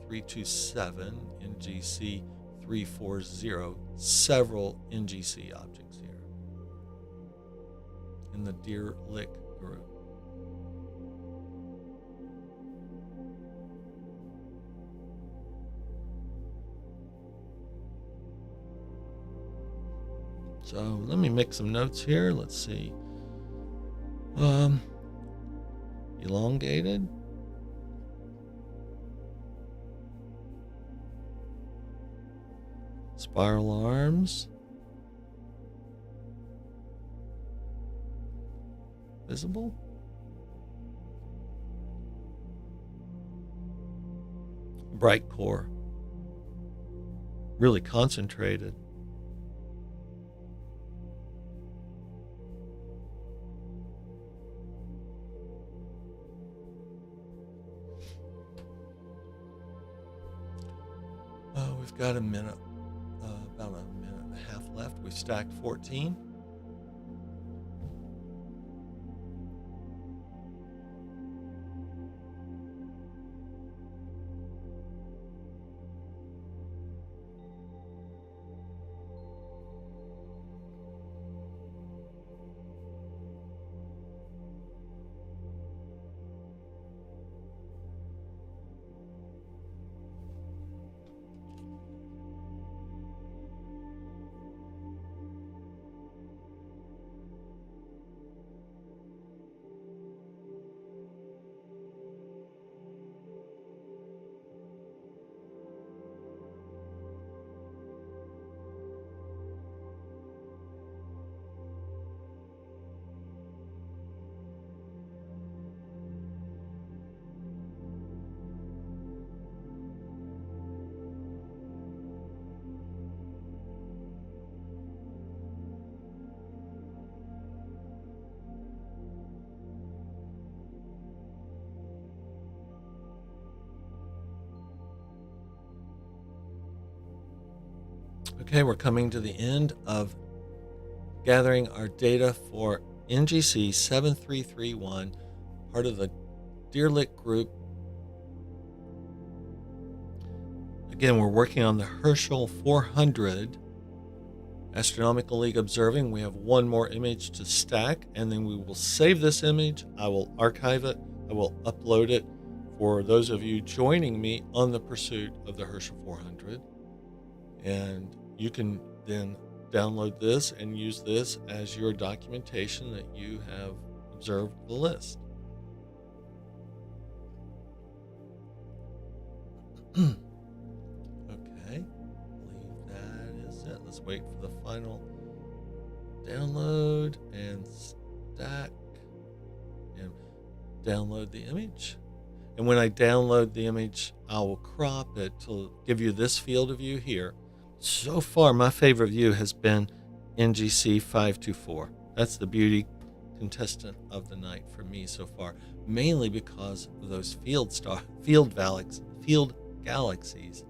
327, NGC 340, several NGC objects here in the Deer Lick group. So let me make some notes here. Let's see. Elongated. Spiral arms. Visible. Bright core. Really concentrated. We've got a minute. About a minute and a half left. We've stacked 14. Okay, we're coming to the end of gathering our data for NGC 7331, part of the Deerlick group. Again, we're working on the Herschel 400 Astronomical League observing. We have one more image to stack, and then we will save this image. I will archive it. I will upload it for those of you joining me on the pursuit of the Herschel 400. And you can then download this and use this as your documentation that you have observed the list. Okay, I believe that is it. Let's wait for the final download and stack and download the image. And when I download the image, I will crop it to give you this field of view here. So far, my favorite view has been NGC 524. That's the beauty contestant of the night for me so far, mainly because of those field galaxies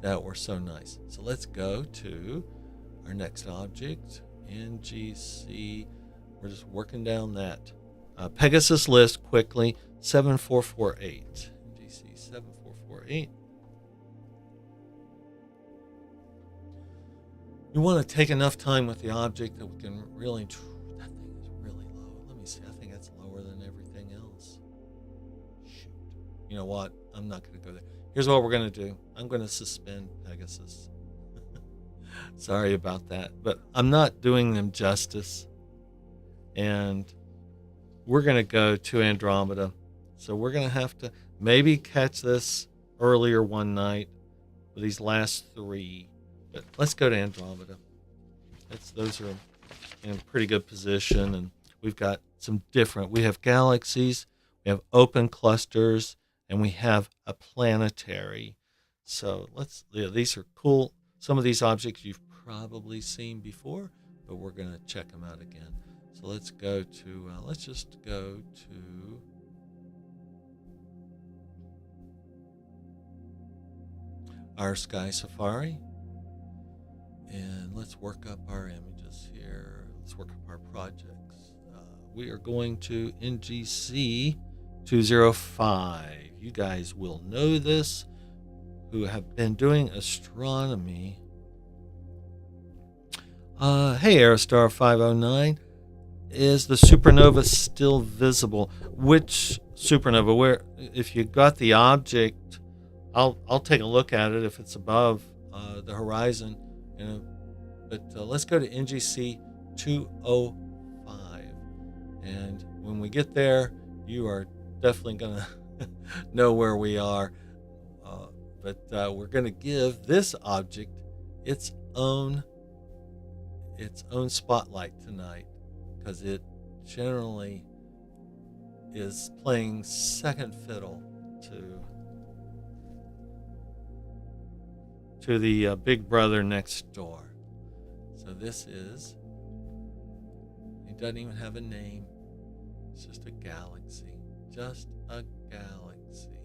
that were so nice. So let's go to our next object, NGC. We're just working down that Pegasus list quickly. 7448. NGC 7448. You want to take enough time with the object that we can really. That thing is really low. Let me see. I think that's lower than everything else. Shoot. You know what? I'm not going to go there. Here's what we're going to do. I'm going to suspend Pegasus. Sorry about that, but I'm not doing them justice. And we're going to go to Andromeda. So we're going to have to maybe catch this earlier one night for these last three. But let's go to Andromeda. Those are in a pretty good position. And we've got some different. We have galaxies, we have open clusters, and we have a planetary. So these are cool. Some of these objects you've probably seen before, but we're going to check them out again. So let's go to, let's just go to our Sky Safari. And let's work up our images here. Let's work up our projects. We are going to NGC 205. You guys will know this who have been doing astronomy. Hey, Aerostar 509. Is the supernova still visible? Which supernova? Where, if you got the object, I'll take a look at it if it's above the horizon. But let's go to NGC 205. And when we get there, you are definitely going to know where we are. But we're going to give this object its own spotlight tonight, because it generally is playing second fiddle to the big brother next door. So this is, it doesn't even have a name. It's just a galaxy. Just a galaxy.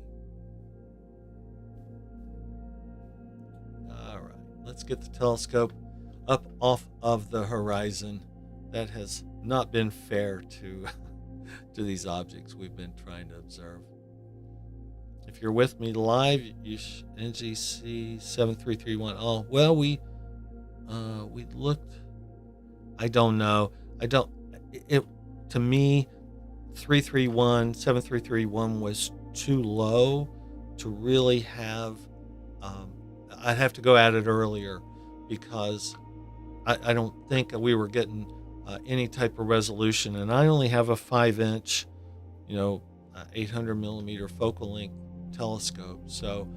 All right, let's get the telescope up off of the horizon. That has not been fair to these objects we've been trying to observe. If you're with me live, NGC 7331. Oh, well, we looked. I don't know. To me, 7331 was too low to really have. I'd have to go at it earlier, because I don't think we were getting any type of resolution, and I only have a 5-inch, 800 millimeter focal length telescope, so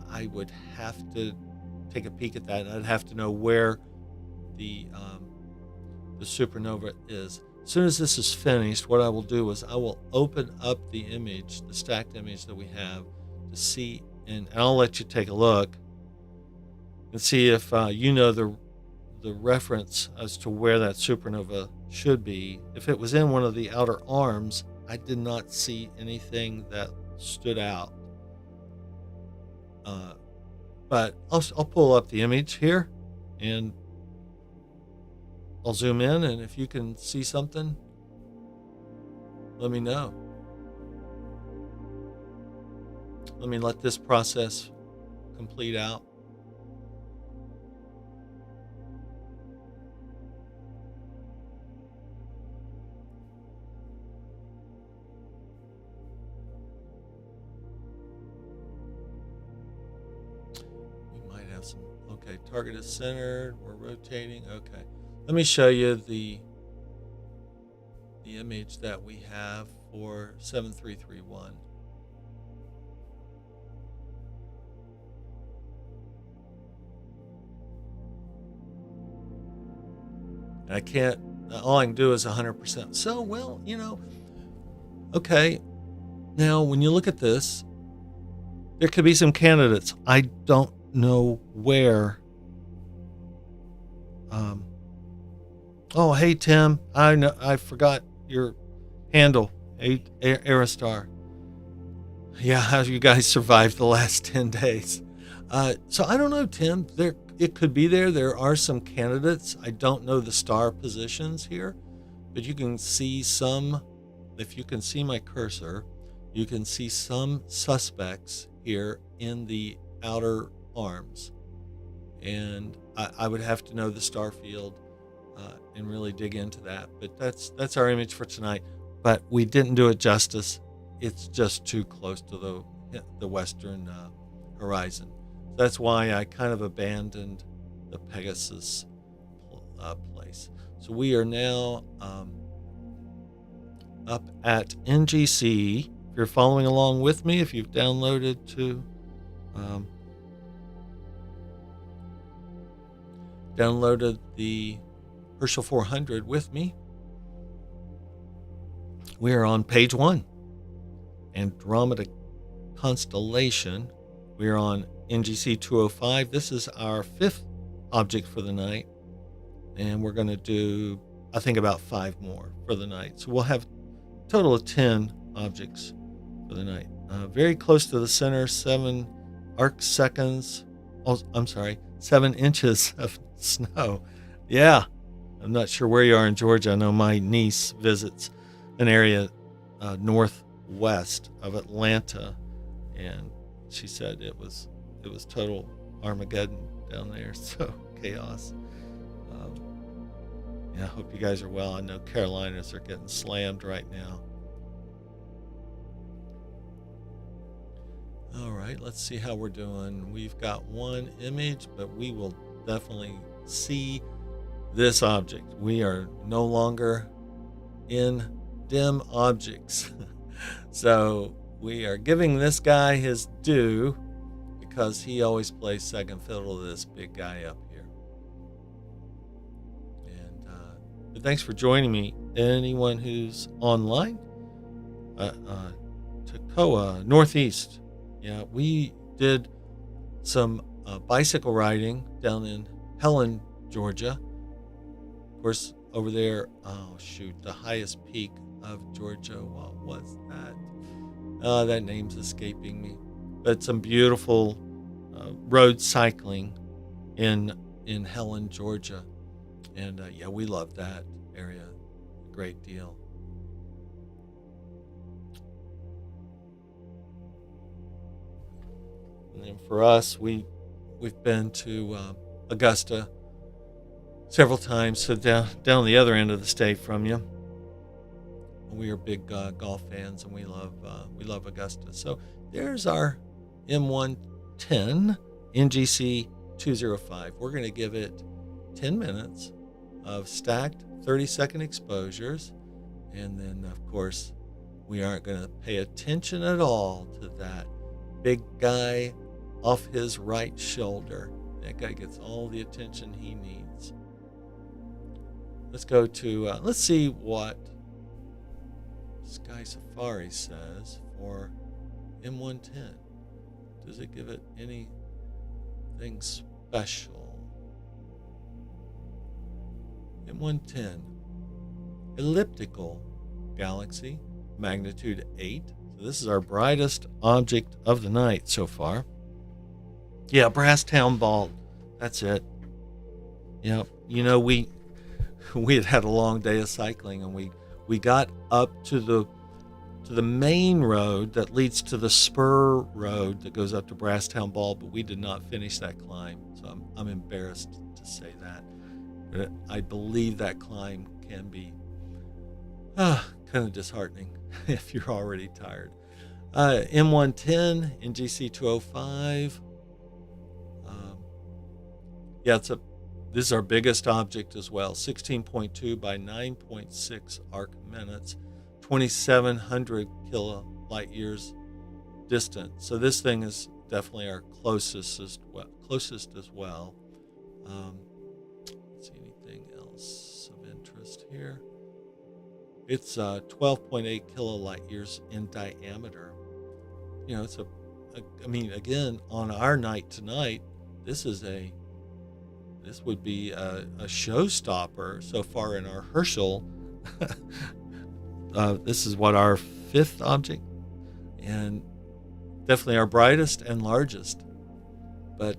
I would have to take a peek at that. I'd have to know where the supernova is. As soon as this is finished, what I will do is I will open up the image, the stacked image that we have, to see, and I'll let you take a look and see if you know the reference as to where that supernova should be. If it was in one of the outer arms, I did not see anything that stood out. But I'll pull up the image here, and I'll zoom in, and if you can see something, let me know. Let me let this process complete out. We might have some, okay, target is centered, we're rotating, okay. Let me show you the image that we have for 7331. I can't, all I can do is 100%. So, well, okay. Now, when you look at this, there could be some candidates. I don't know where. Oh, hey, Tim. I forgot your handle, Aerostar. Yeah, how you guys survived the last 10 days. So I don't know, Tim. It could be there. There are some candidates. I don't know the star positions here, but you can see some. If you can see my cursor, you can see some suspects here in the outer arms. And I would have to know the star field and really dig into that. But that's our image for tonight. But we didn't do it justice. It's just too close to the western horizon. That's why I kind of abandoned the Pegasus place. So we are now up at NGC. If you're following along with me, if you've downloaded the Herschel 400 with me, we are on page 1, Andromeda constellation. We are on NGC 205. This is our 5th object for the night, and we're going to do, I think, about 5 more for the night. So we'll have a total of 10 objects for the night. Very close to the center, 7 arc seconds. Oh, I'm sorry, 7 inches of snow. Yeah, I'm not sure where you are in Georgia. I know my niece visits an area northwest of Atlanta, and she said it was total Armageddon down there. So chaos. I hope you guys are well. I know Carolinas are getting slammed right now. All right, let's see how we're doing. We've got 1 image, but we will definitely see this object. We are no longer in dim objects. So we are giving this guy his due because he always plays second fiddle to this big guy up here. And but thanks for joining me. Anyone who's online, Toccoa, Northeast. Yeah, we did some bicycle riding down in Helen, Georgia. Of course, over there, the highest peak of Georgia, what was that? That name's escaping me. But some beautiful road cycling in Helen, Georgia. And we love that area a great deal. And then for us, we've been to Augusta several times, so down the other end of the state from you. We are big golf fans, and we love Augusta. So there's our M110 NGC 205. We're going to give it 10 minutes of stacked 30-second exposures, and then of course we aren't going to pay attention at all to that big guy off his right shoulder. That guy gets all the attention he needs. Let's go to, let's see what Sky Safari says for M110. Does it give it anything special? M110, elliptical galaxy, magnitude 8. So this is our brightest object of the night so far. Yeah, Brasstown Bald. That's it. Yeah, we had a long day of cycling, and we got up to the main road that leads to the spur road that goes up to Brasstown Ball, but we did not finish that climb. So I'm embarrassed to say that. But I believe that climb can be kind of disheartening if you're already tired. M110, NGC 205. Um, yeah, this is our biggest object as well. 16.2 by 9.6 arc minutes, 2,700 kilolight years distant. So this thing is definitely our closest as well. Let's see anything else of interest here. It's 12.8 kilolight years in diameter. It's I mean, again, on our night tonight, this would be a showstopper so far in our Herschel. This is what, our fifth object, and definitely our brightest and largest. But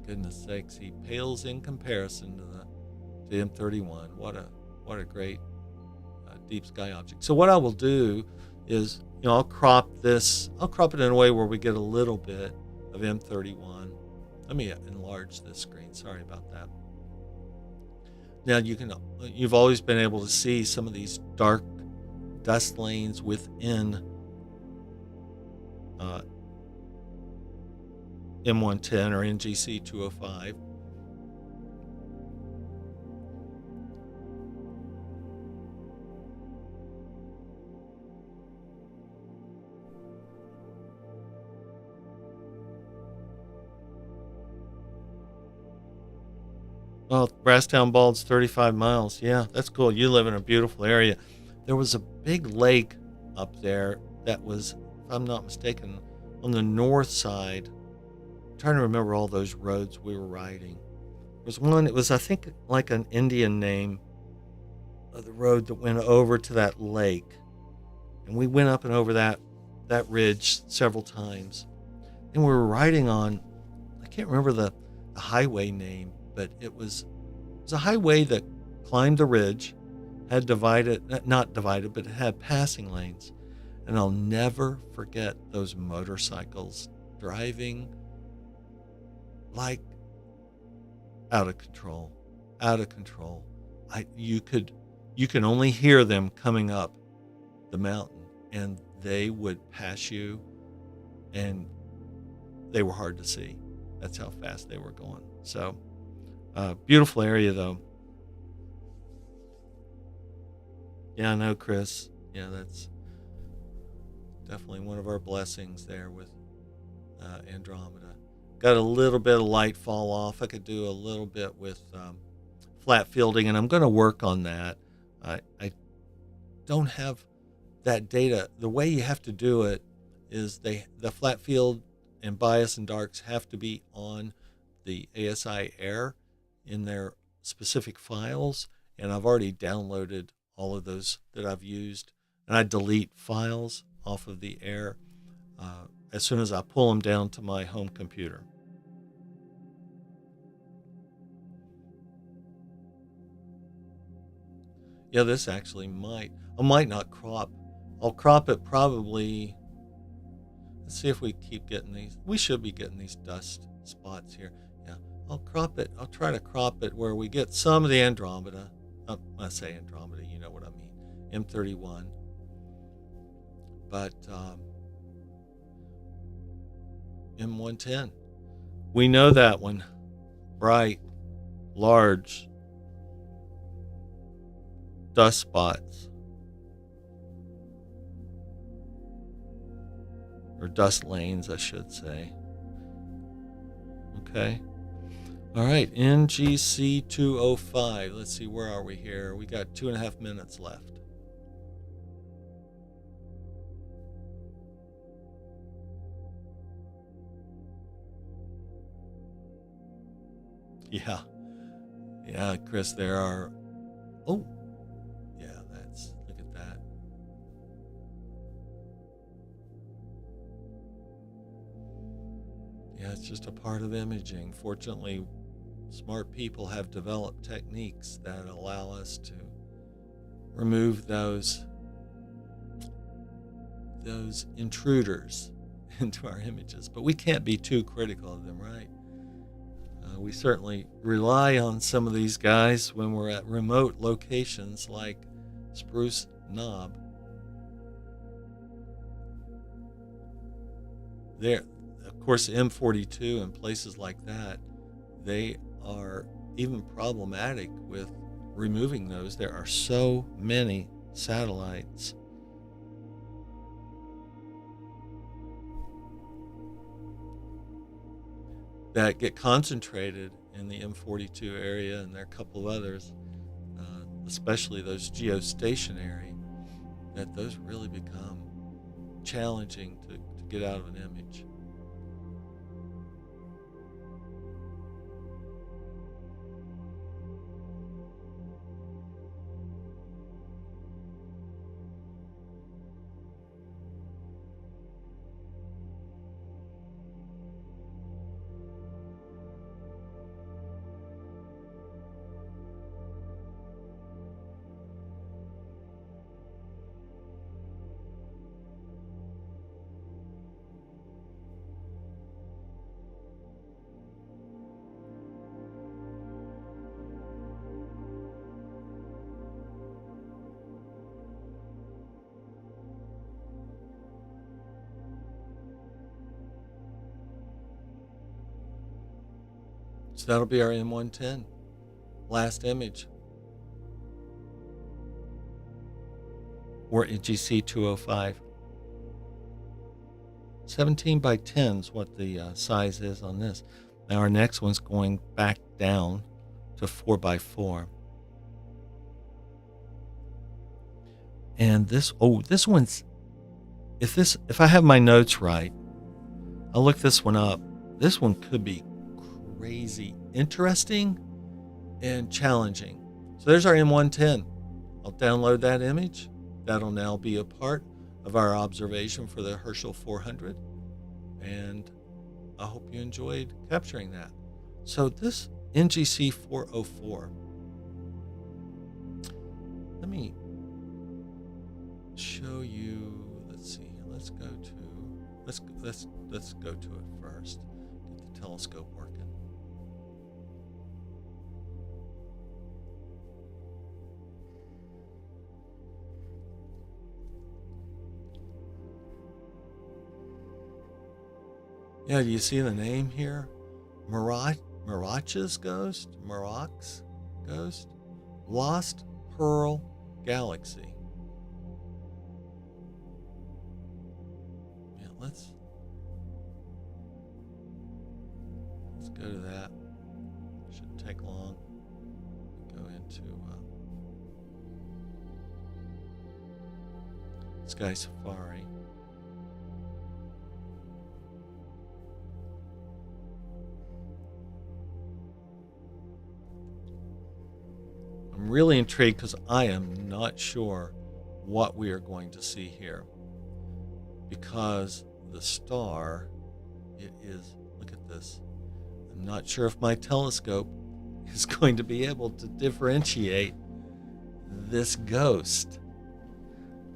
goodness sakes, he pales in comparison to M31. What a great deep sky object. So what I will do is, I'll crop it in a way where we get a little bit of M31. Let me enlarge this screen. Sorry about that. Now you've always been able to see some of these dark dust lanes within M110 or NGC 205. Well, Brasstown Bald's 35 miles. Yeah, that's cool. You live in a beautiful area. There was a big lake up there that was, if I'm not mistaken, on the north side. I'm trying to remember all those roads we were riding. There was one, it was, I think, like an Indian name of the road that went over to that lake. And we went up and over that ridge several times. And we were riding on, I can't remember the highway name, but it was a highway that climbed the ridge, had not divided, but it had passing lanes. And I'll never forget those motorcycles driving like out of control. You can only hear them coming up the mountain, and they would pass you, and they were hard to see. That's how fast they were going. So, beautiful area, though. Yeah, I know, Chris. Yeah, that's definitely one of our blessings there with Andromeda. Got a little bit of light fall off. I could do a little bit with flat fielding, and I'm going to work on that. I don't have that data. The way you have to do it is the flat field and bias and darks have to be on the ASI Air in their specific files, and I've already downloaded all of those that I've used, and I delete files off of the Air as soon as I pull them down to my home computer. Yeah, this actually I might not crop. I'll crop it probably. Let's see if we keep getting these. We should be getting these dust spots here. Yeah, I'll crop it. I'll try to crop it where we get some of the Andromeda. I say Andromeda, you know what I mean. M31. But M110. We know that one. Bright, large dust spots. Or dust lanes, I should say. Okay. All right, NGC 205. Let's see, where are we here? We got 2.5 minutes left. Yeah, Chris, there are. Oh, yeah, look at that. Yeah, it's just a part of imaging. Fortunately, Smart people have developed techniques that allow us to remove those intruders into our images, but we can't be too critical of them, right? We certainly rely on some of these guys when we're at remote locations like Spruce Knob. There, of course, M42 and places like that, they are even problematic with removing those. There are so many satellites. That get concentrated in the M42 area, and there are a couple of others, especially those geostationary, that those really become challenging to get out of an image. So that'll be our M110, last image. Or NGC 205. 17 by 10 is what the size is on this. Now our next one's going back down to 4 by 4. And this one's, if I have my notes right, I'll look this one up. This one could be crazy interesting and challenging. So there's our M110. I'll download that image. That'll now be a part of our observation for the Herschel 400. And I hope you enjoyed capturing that. So this NGC 404, let me show you. Let's see. Let's go to it first. Get the telescope working. Yeah, do you see the name here? Mirach's Ghost? Mirach's Ghost? Lost Pearl Galaxy. Yeah, let's go to that. Shouldn't take long. Go into Sky Safari. I'm really intrigued because I am not sure what we are going to see here, because the star, it is, look at this. I'm not sure if my telescope is going to be able to differentiate this ghost.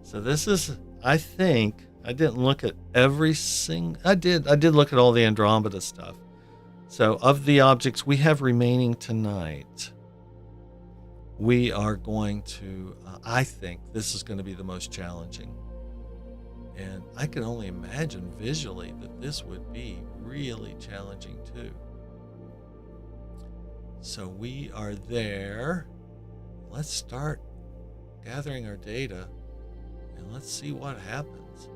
So this is, I think, I didn't look at every single, I did look at all the Andromeda stuff. So of the objects we have remaining tonight, we are going to, I think this is going to be the most challenging. And I can only imagine visually that this would be really challenging too. So we are there. Let's start gathering our data and let's see what happens.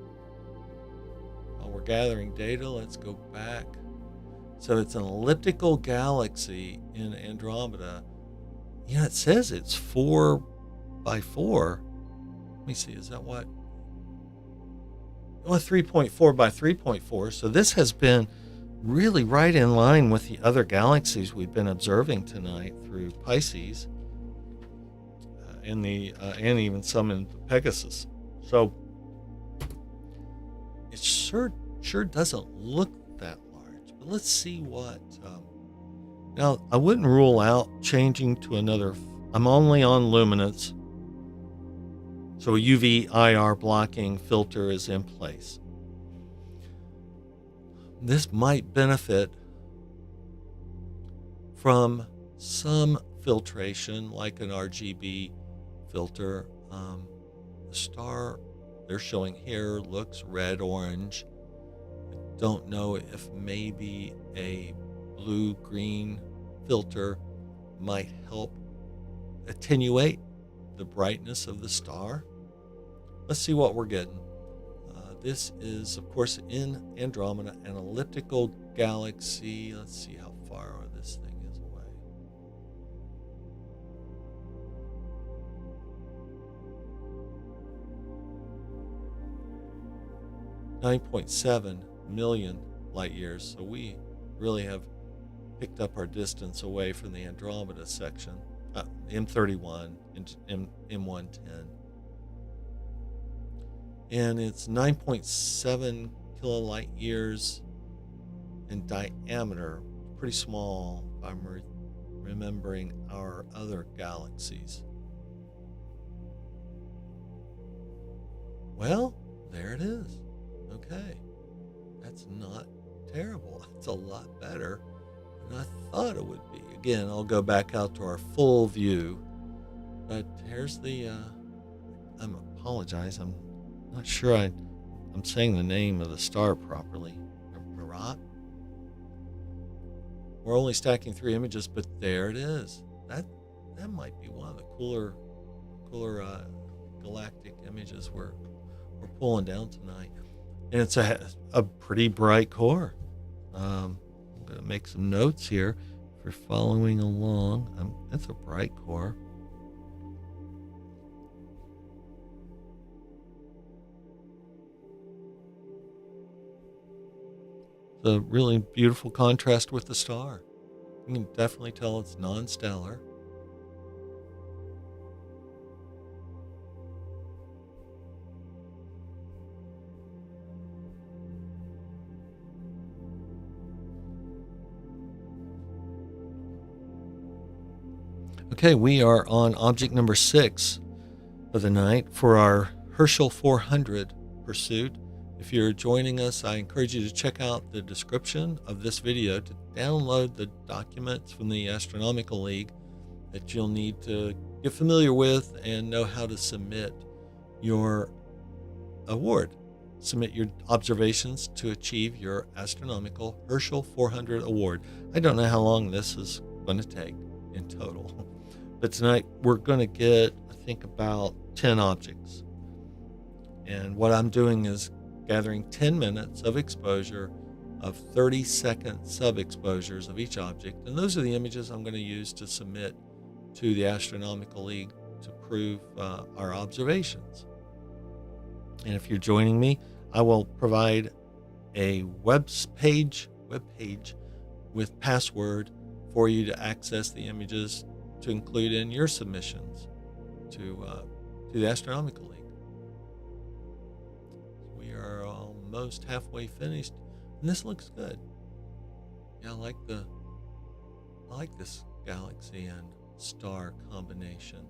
While we're gathering data, let's go back. So it's an elliptical galaxy in Andromeda. Yeah, it says it's 4 by 4. Let me see, is that what? Well, 3.4 by 3.4. So this has been really right in line with the other galaxies we've been observing tonight through Pisces and even some in Pegasus. So it sure doesn't look that large. But let's see what. Now, I wouldn't rule out changing to another. I'm only on luminance, so a UV IR blocking filter is in place. This might benefit from some filtration, like an RGB filter. The star they're showing here looks red-orange. I don't know if maybe a blue-green filter might help attenuate the brightness of the star. Let's see what we're getting. This is, of course, in Andromeda, an elliptical galaxy. Let's see how far this thing is away. $9.7 million light years. So we really have picked up our distance away from the Andromeda section, M31 and M110. And it's 9.7 kilolight years in diameter. Pretty small, if I'm remembering our other galaxies. Well, there it is. Okay. That's not terrible. It's a lot better than I thought it would be. Again, I'll go back out to our full view. But here's the, I apologize. I'm not sure I'm saying the name of the star properly. Marat? We're only stacking 3 images, but there it is. That might be one of the cooler galactic images we're pulling down tonight. And it's a pretty bright core. I'm going to make some notes here if you're following along. It's a bright core. It's a really beautiful contrast with the star. You can definitely tell it's non-stellar. Okay, we are on object number 6 of the night for our Herschel 400 pursuit. If you're joining us, I encourage you to check out the description of this video to download the documents from the Astronomical League that you'll need to get familiar with and know how to submit your award. Submit your observations to achieve your Astronomical Herschel 400 award. I don't know how long this is going to take in total, but tonight we're going to get, I think, about 10 objects. And what I'm doing is gathering 10 minutes of exposure of 30-second sub-exposures of each object. And those are the images I'm going to use to submit to the Astronomical League to prove our observations. And if you're joining me, I will provide a web page with password for you to access the images to include in your submissions to the Astronomical League. We are almost halfway finished, and this looks good. Yeah, I like this galaxy and star combination.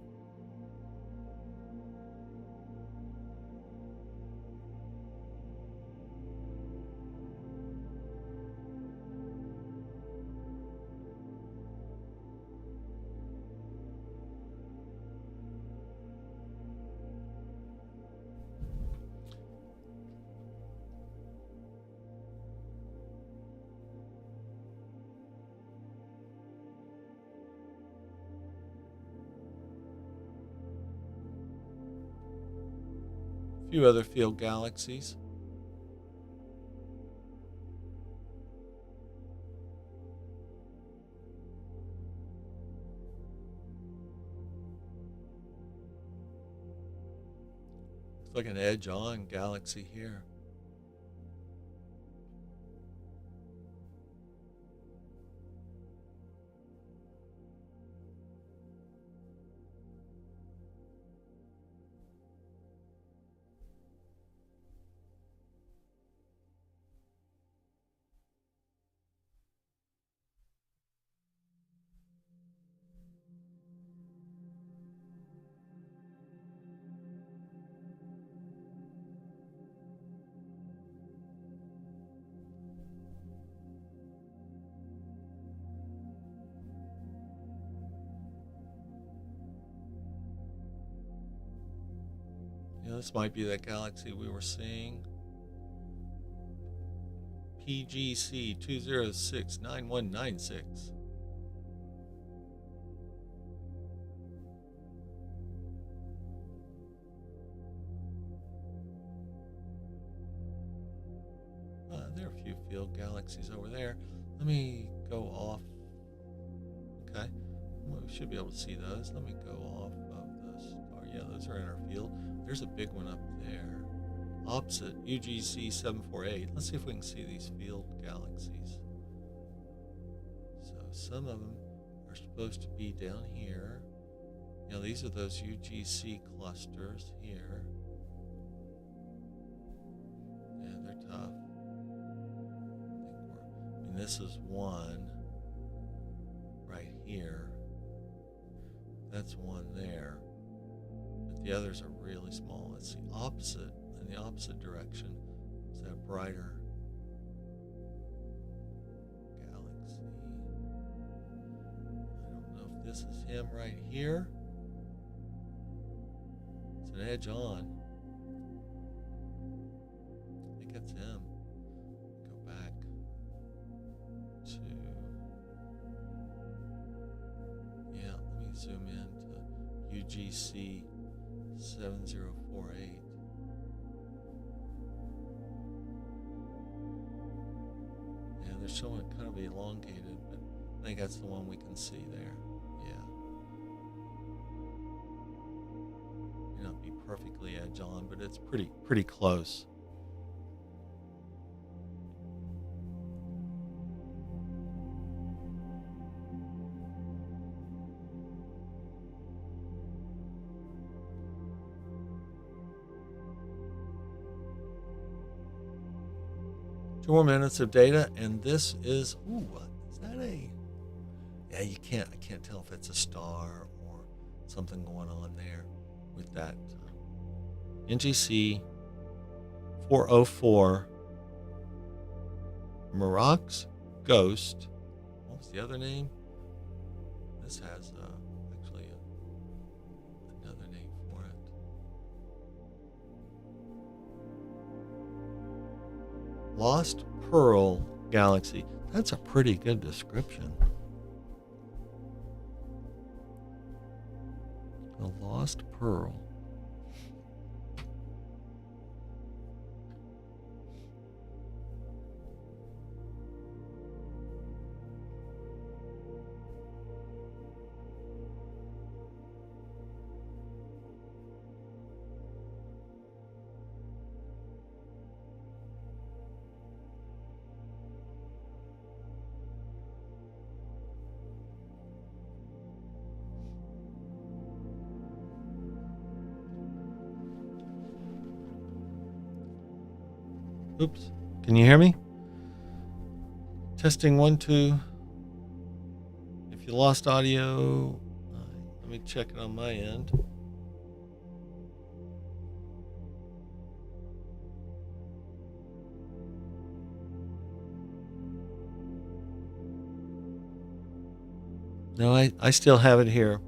A few other field galaxies. Looks like an edge-on galaxy here. This might be that galaxy we were seeing. PGC 2069196. There are a few field galaxies over there. Let me go off. Okay, well, we should be able to see those. Let me go off of the star. Yeah, those are in our field. There's a big one up there. Opposite UGC 748. Let's see if we can see these field galaxies. So some of them are supposed to be down here. Yeah, these are those UGC clusters here. Yeah, they're tough. This is one right here. That's one there. But the others are really small. It's the opposite, in the opposite direction. It's that brighter galaxy. I don't know if this is him right here. It's an edge on. I think it's him. Zoom in to UGC 7048. Yeah, they're showing it kind of elongated, but I think that's the one we can see there. Yeah. May not be perfectly edge on, but it's pretty close. Two more minutes of data, and this is, what is that yeah, I can't tell if it's a star or something going on there with that. NGC 404, Merox Ghost. What was the other name? This has actually another name for it. Lost Pearl Galaxy. That's a pretty good description. The Lost Pearl. Oops. Can you hear me? Testing 1, 2. If you lost audio, let me check it on my end. No, I still have it here.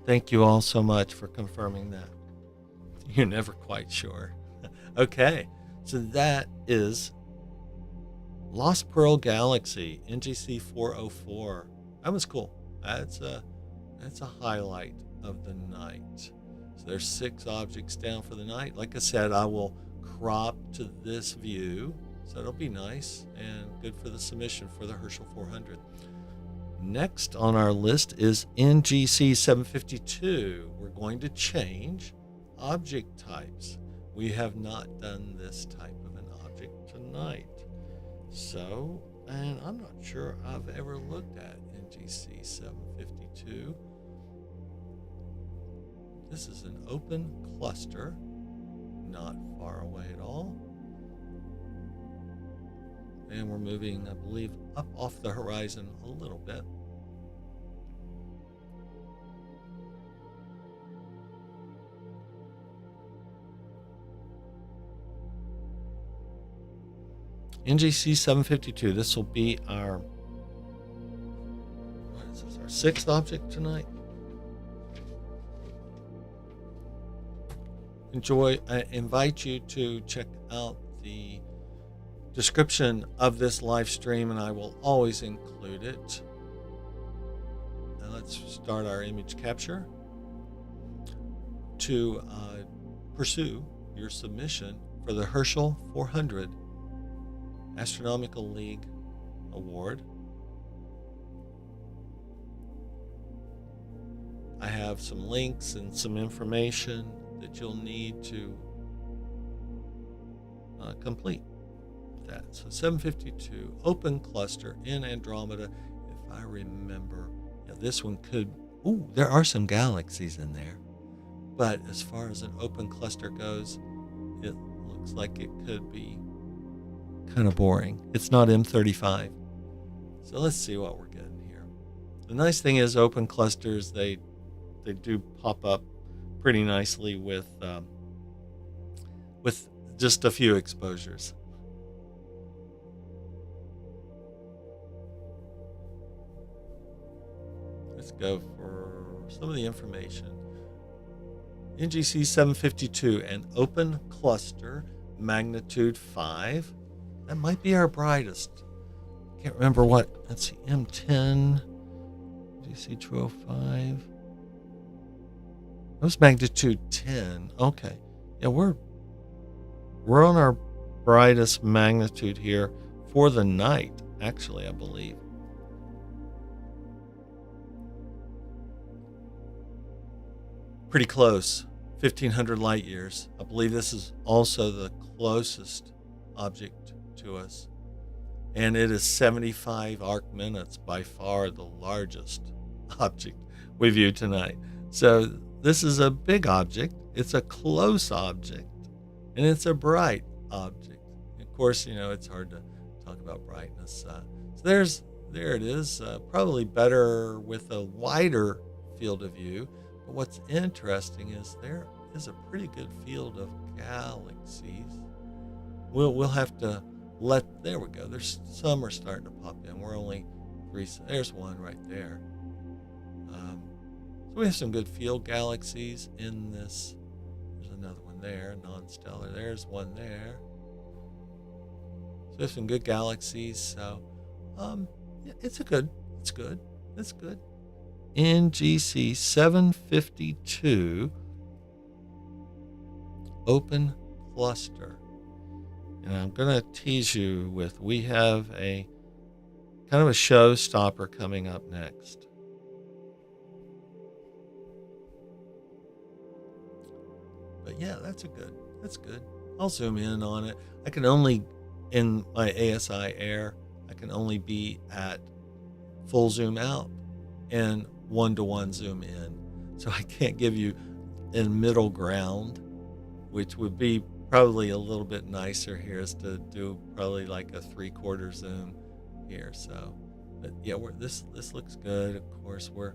Thank you all so much for confirming that. You're never quite sure. Okay, so that is Lost Pearl Galaxy, NGC 404. That was cool. That's a highlight of the night. So there's 6 objects down for the night. Like I said, I will crop to this view, so it'll be nice and good for the submission for the Herschel 400. Next on our list is NGC 752. We're going to change object types. We have not done this type of an object tonight. So, and I'm not sure I've ever looked at NGC 752. This is an open cluster, not far away at all. And we're moving, I believe, up off the horizon a little bit. NGC 752. This will be our, what is this, our sixth object tonight. I invite you to check out the description of this live stream, and I will always include it. Now let's start our image capture to pursue your submission for the Herschel 400 Astronomical League Award. I have some links and some information that you'll need to complete that. So 752, open cluster in Andromeda. If I remember, this one could, there are some galaxies in there. But as far as an open cluster goes, it looks like it could be kind of boring. It's not M35. So let's see what we're getting here. The nice thing is open clusters, they do pop up pretty nicely with just a few exposures. Let's go for some of the information. NGC 752, an open cluster, magnitude 5. That might be our brightest. Can't remember what. Let's see, M10, NGC 205. That was magnitude 10. Okay. Yeah, we're on our brightest magnitude here for the night, actually, I believe. Pretty close, 1,500 light years. I believe this is also the closest object to us. And it is 75 arc minutes, by far the largest object we view tonight. So this is a big object, it's a close object, and it's a bright object. Of course, it's hard to talk about brightness. So there it is, probably better with a wider field of view. But what's interesting is there is a pretty good field of galaxies. We'll have to there we go. There's some are starting to pop in. We're only 3. There's one right there. So we have some good field galaxies in this. There's another one there, non-stellar. There's one there. So we have some good galaxies. So it's good. NGC 752 open cluster. And I'm going to tease you with, we have a kind of a showstopper coming up next. But yeah, that's good. I'll zoom in on it. I can only, in my ASI Air, I can only be at full zoom out and 1-to-1 zoom in. So I can't give you a middle ground, which would be probably a little bit nicer here, is to do probably like a 3/4 zoom here. So, but yeah, this looks good. Of course, we're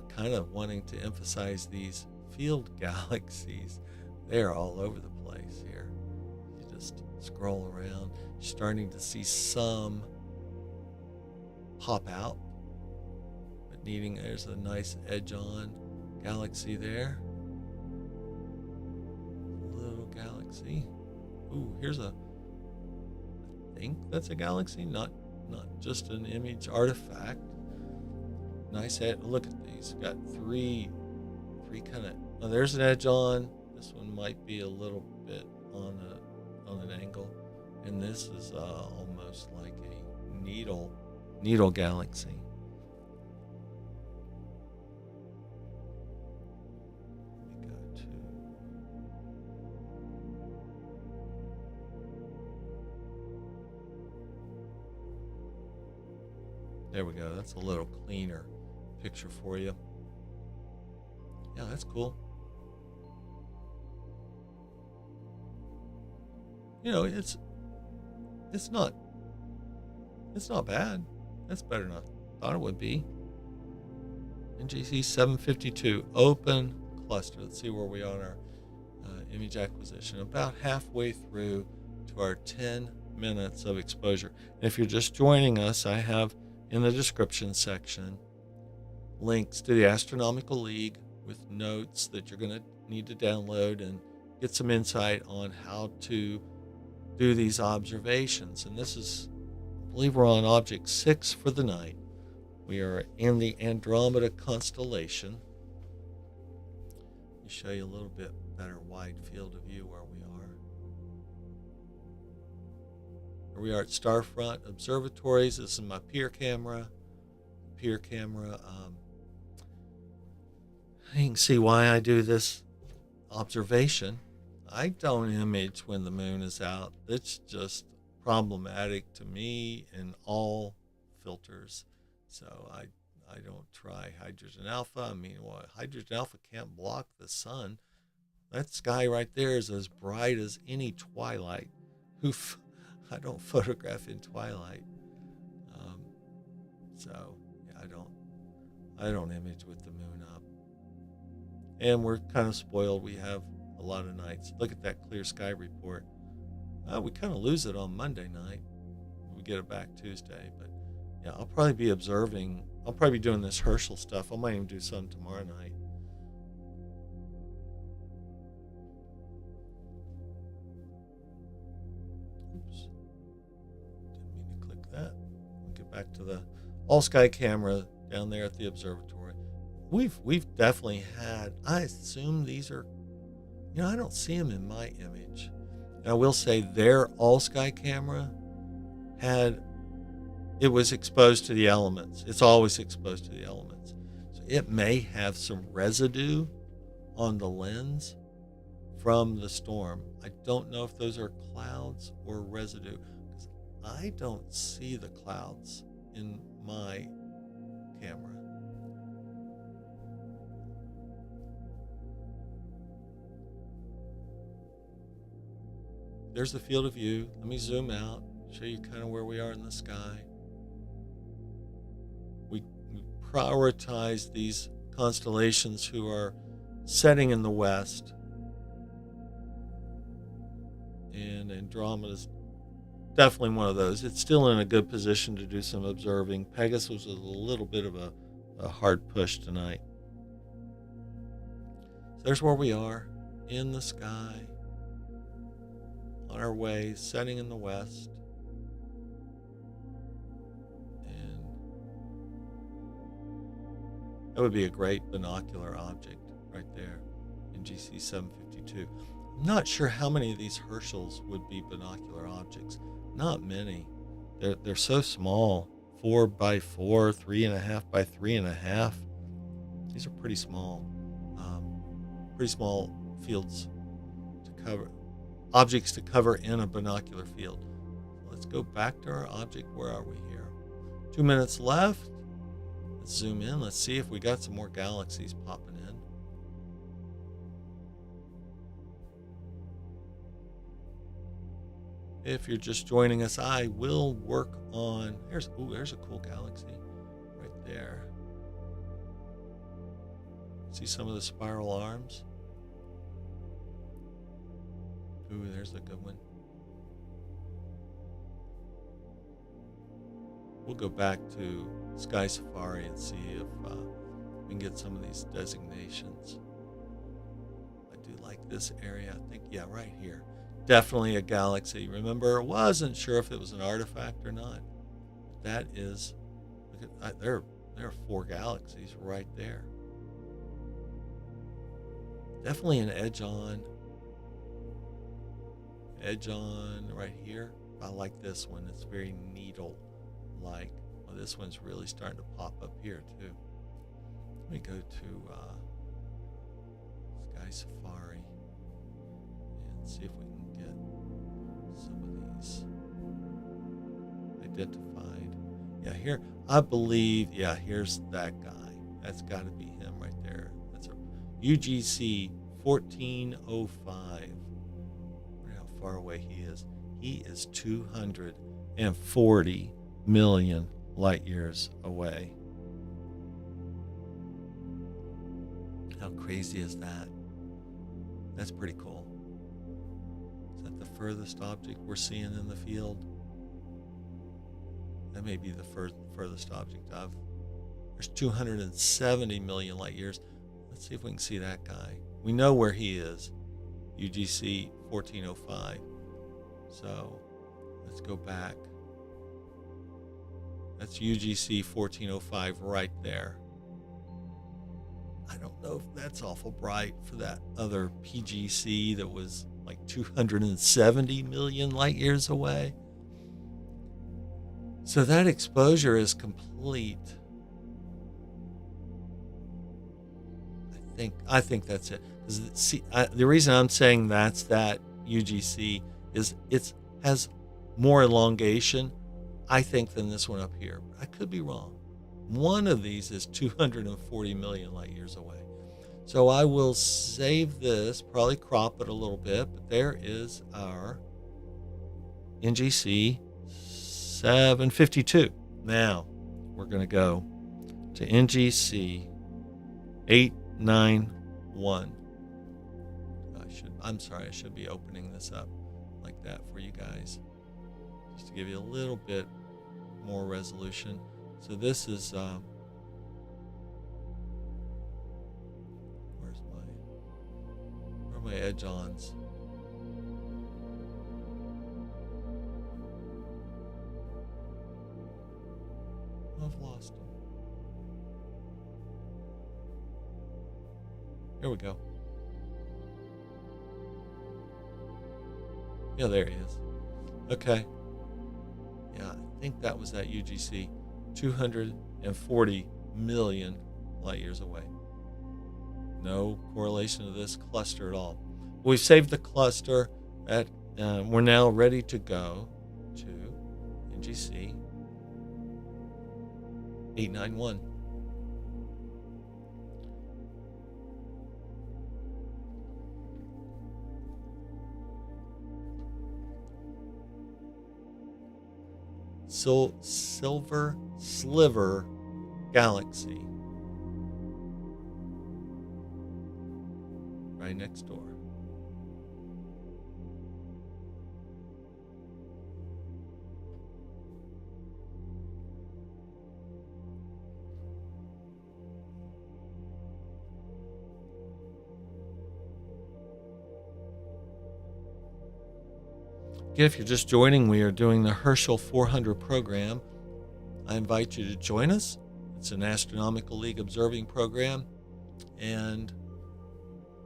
kind of wanting to emphasize these field galaxies. They're all over the place here. You just scroll around, you're starting to see some pop out, but there's a nice edge-on galaxy there. Little galaxy. Ooh, I think that's a galaxy, not just an image artifact. Nice edge. Look at these. Got three kind of. Oh, there's an edge on. This one might be a little bit on an angle, and this is almost like a needle galaxy. Let me go to. There we go. That's a little cleaner picture for you. Yeah, that's cool. It's not bad. That's better than I thought it would be. NGC 752 open cluster. Let's see where we are on our image acquisition. About halfway through to our 10 minutes of exposure. And if you're just joining us, I have in the description section links to the Astronomical League with notes that you're going to need to download and get some insight on how to do these observations. And this is, I believe we're on object 6 for the night. We are in the Andromeda constellation. Let me show you a little bit better wide field of view where we are. Here we are at Starfront Observatories. This is my peer camera. You can see why I do this observation. I don't image when the moon is out. It's just problematic to me in all filters. So I don't try hydrogen alpha. I mean, hydrogen alpha can't block the sun. That sky right there is as bright as any twilight. I don't photograph in twilight. So yeah, I don't image with the moon up. And we're kind of spoiled. We have a lot of nights. Look at that clear sky report. We kind of lose it on Monday night. We get it back Tuesday. But yeah, I'll probably be observing. I'll probably be doing this Herschel stuff. I might even do some tomorrow night. Oops. Didn't mean to click that. We'll get back to the all-sky camera down there at the observatory. We've definitely had, I assume these are, I don't see them in my image. And I will say their all-sky camera it was exposed to the elements. It's always exposed to the elements. So it may have some residue on the lens from the storm. I don't know if those are clouds or residue, because I don't see the clouds in my camera. There's the field of view. Let me zoom out, show you kind of where we are in the sky. We prioritize these constellations who are setting in the west. And Andromeda is definitely one of those. It's still in a good position to do some observing. Pegasus was a little bit of a hard push tonight. So there's where we are in the sky, on our way, setting in the west. And that would be a great binocular object right there in GC 752. I'm not sure how many of these Herschels would be binocular objects. Not many. They're so small. 4 by 4, 3.5 by 3.5. These are pretty small. Pretty small fields to cover. Objects to cover in a binocular field. Let's go back to our object. Where are we here? 2 minutes left. Let's zoom in. Let's see if we got some more galaxies popping in. If you're just joining us, I will work on, there's a cool galaxy right there. See some of the spiral arms? Ooh, there's a good one. We'll go back to Sky Safari and see if we can get some of these designations. I do like this area. I think, yeah, right here. Definitely a galaxy. Remember, I wasn't sure if it was an artifact or not. That is, look at, there are 4 galaxies right there. Definitely an edge on right here. I like this one. It's very needle-like. Well, this one's really starting to pop up here too. Let me go to Sky Safari and see if we can get some of these identified. Yeah, here, I believe, yeah, here's that guy. That's got to be him right there. That's a UGC 1405. Far away he is. He is 240 million light years away. How crazy is that? That's pretty cool. Is that the furthest object we're seeing in the field. That may be the furthest object there's 270 million light years. Let's see if we can see that guy. We know where he is, UGC 1405. So let's go back. That's UGC 1405 right there. I don't know if that's awful bright for that other PGC that was like 270 million light years away. So that exposure is complete. I think that's it. The reason I'm saying that's that UGC is it has more elongation, I think, than this one up here. I could be wrong. One of these is 240 million light years away. So I will save this, probably crop it a little bit, but there is our NGC 752. Now we're going to go to NGC 891. I should be opening this up like that for you guys, just to give you a little bit more resolution. So this is where are my edge-ons? I've lost them. Here we go. Yeah, there he is. Okay. Yeah, I think that was that UGC. 240 million light years away. No correlation to this cluster at all. We've saved the cluster. We're now ready to go to NGC 891. Silver Sliver Galaxy. Right next door. If you're just joining, we are doing the Herschel 400 program. I invite you to join us. It's an Astronomical League observing program. And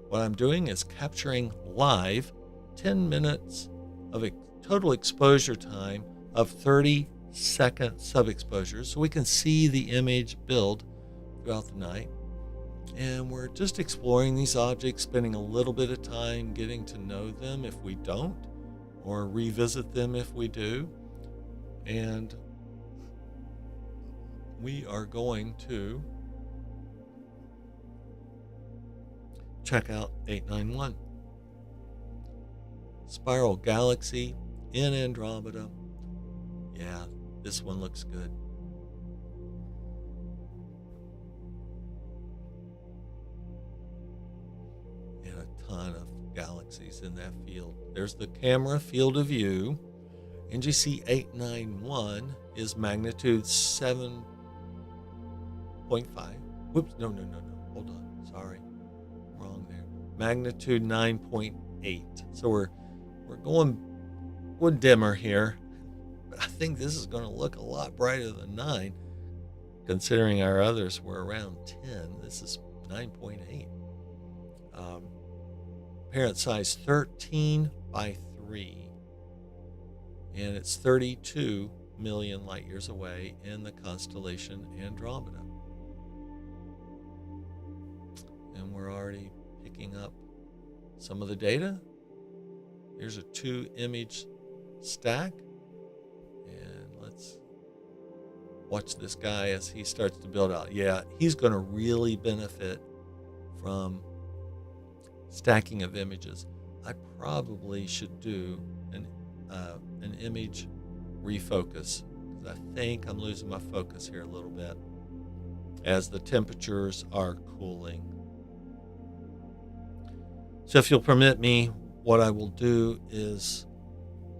what I'm doing is capturing live 10 minutes of total exposure time of 30-second sub-exposures, so we can see the image build throughout the night. And we're just exploring these objects, spending a little bit of time getting to know them if we don't, or revisit them if we do. And we are going to check out 891. Spiral Galaxy in Andromeda. Yeah, this one looks good. And a ton of galaxies in that field. There's the camera field of view. NGC 891 is magnitude 7.5. Whoops, no. Hold on. Sorry. Wrong there. Magnitude 9.8. So we're going dimmer here. But I think this is going to look a lot brighter than 9, considering our others were around 10. This is 9.8. Apparent size 13 by 3, and it's 32 million light years away in the constellation Andromeda. And we're already picking up some of the data. Here's a 2-image stack, and let's watch this guy as he starts to build out. Yeah, he's going to really benefit from stacking of images. I probably should do an image refocus, because I think I'm losing my focus here a little bit as the temperatures are cooling. So if you'll permit me, what I will do is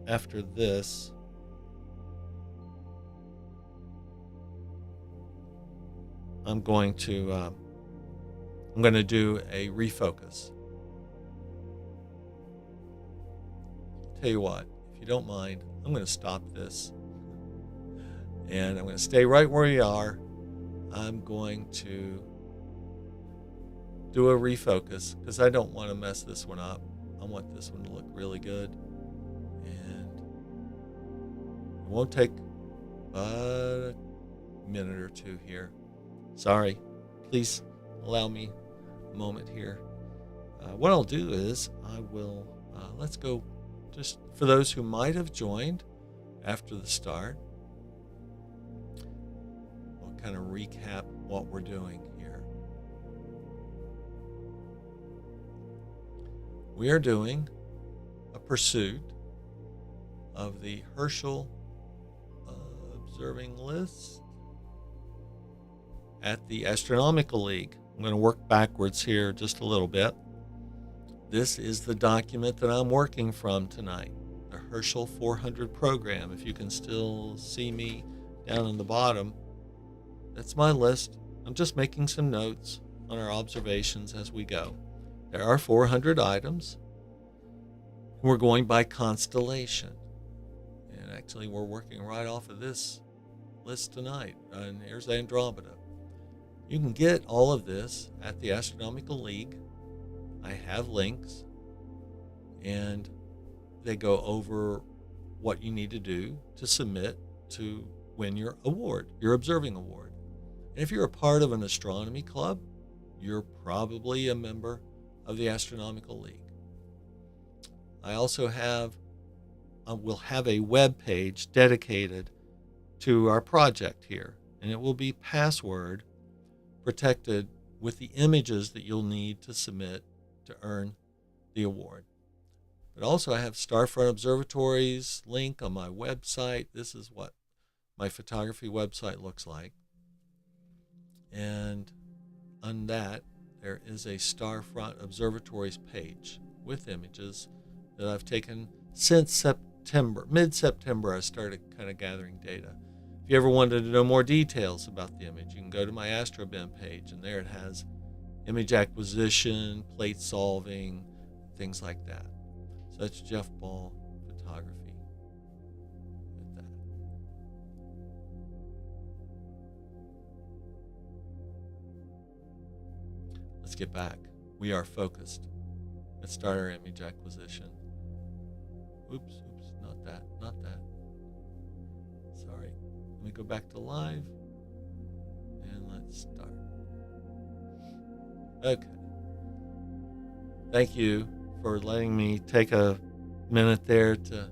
after this, I'm going to do a refocus. Tell you what, if you don't mind, I'm going to stop this, and I'm going to stay right where you are. I'm going to do a refocus because I don't want to mess this one up. I want this one to look really good, and it won't take but a minute or two here. Sorry, please allow me a moment here. What I'll do is I will, let's go, just for those who might have joined after the start, we'll kind of recap what we're doing here. We are doing a pursuit of the Herschel observing list at the Astronomical League. I'm going to work backwards here just a little bit. This is the document that I'm working from tonight, the Herschel 400 program. If you can still see me down on the bottom, that's my list. I'm just making some notes on our observations as we go. There are 400 items. We're going by constellation. And actually, we're working right off of this list tonight. And here's Andromeda. You can get all of this at the Astronomical League. I have links, and they go over what you need to do to submit to win your award, your observing award. And if you're a part of an astronomy club, you're probably a member of the Astronomical League. I also will have a web page dedicated to our project here, and it will be password protected with the images that you'll need to submit to earn the award. But also I have Starfront Observatories link on my website. This is what my photography website looks like. And on that, there is a Starfront Observatories page with images that I've taken since September. Mid-September, I started kind of gathering data. If you ever wanted to know more details about the image, you can go to my AstroBin page, and there it has image acquisition, plate solving, things like that. So that's Jeff Ball Photography. With that. Let's get back. We are focused. Let's start our image acquisition. Oops, not that. Sorry. Let me go back to live, and let's start. Okay. Thank you for letting me take a minute there to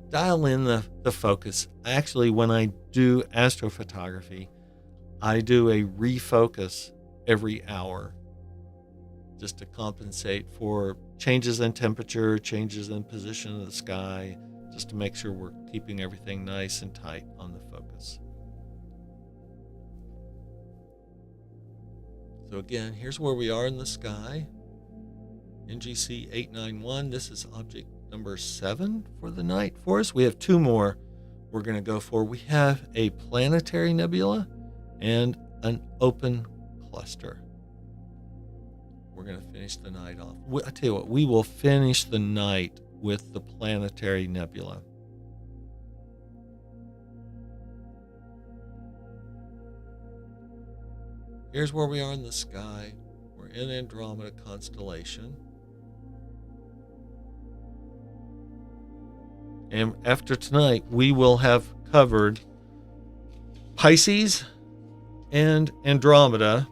dial in the focus. Actually, when I do astrophotography, I do a refocus every hour just to compensate for changes in temperature, changes in position of the sky, just to make sure we're keeping everything nice and tight on the focus. So again, here's where we are in the sky. NGC 891. This is object number 7 for the night for us. We have 2 more we're going to go for. We have a planetary nebula and an open cluster. We're going to finish the night off. I tell you what, we will finish the night with the planetary nebula. Here's where we are in the sky. We're in Andromeda constellation. And after tonight, we will have covered Pisces and Andromeda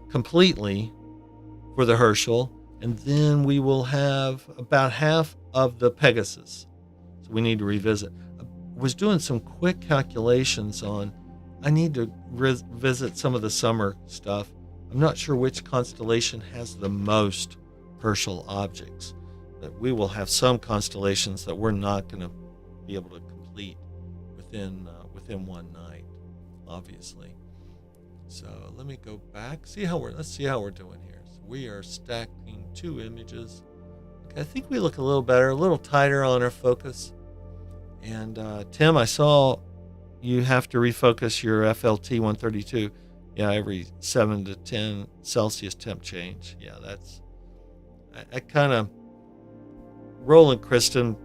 completely for the Herschel. And then we will have about half of the Pegasus. So we need to revisit. I was doing some quick calculations on, I need to visit some of the summer stuff. I'm not sure which constellation has the most Herschel objects. But we will have some constellations that we're not going to be able to complete within one night, obviously. So let me go back. Let's see how we're doing here. So we are stacking 2 images. Okay, I think we look a little better, a little tighter on our focus. And Tim, I saw you have to refocus your FLT 132. Yeah, every 7 to 10 Celsius temp change. Yeah, I kind of, Roland Kristen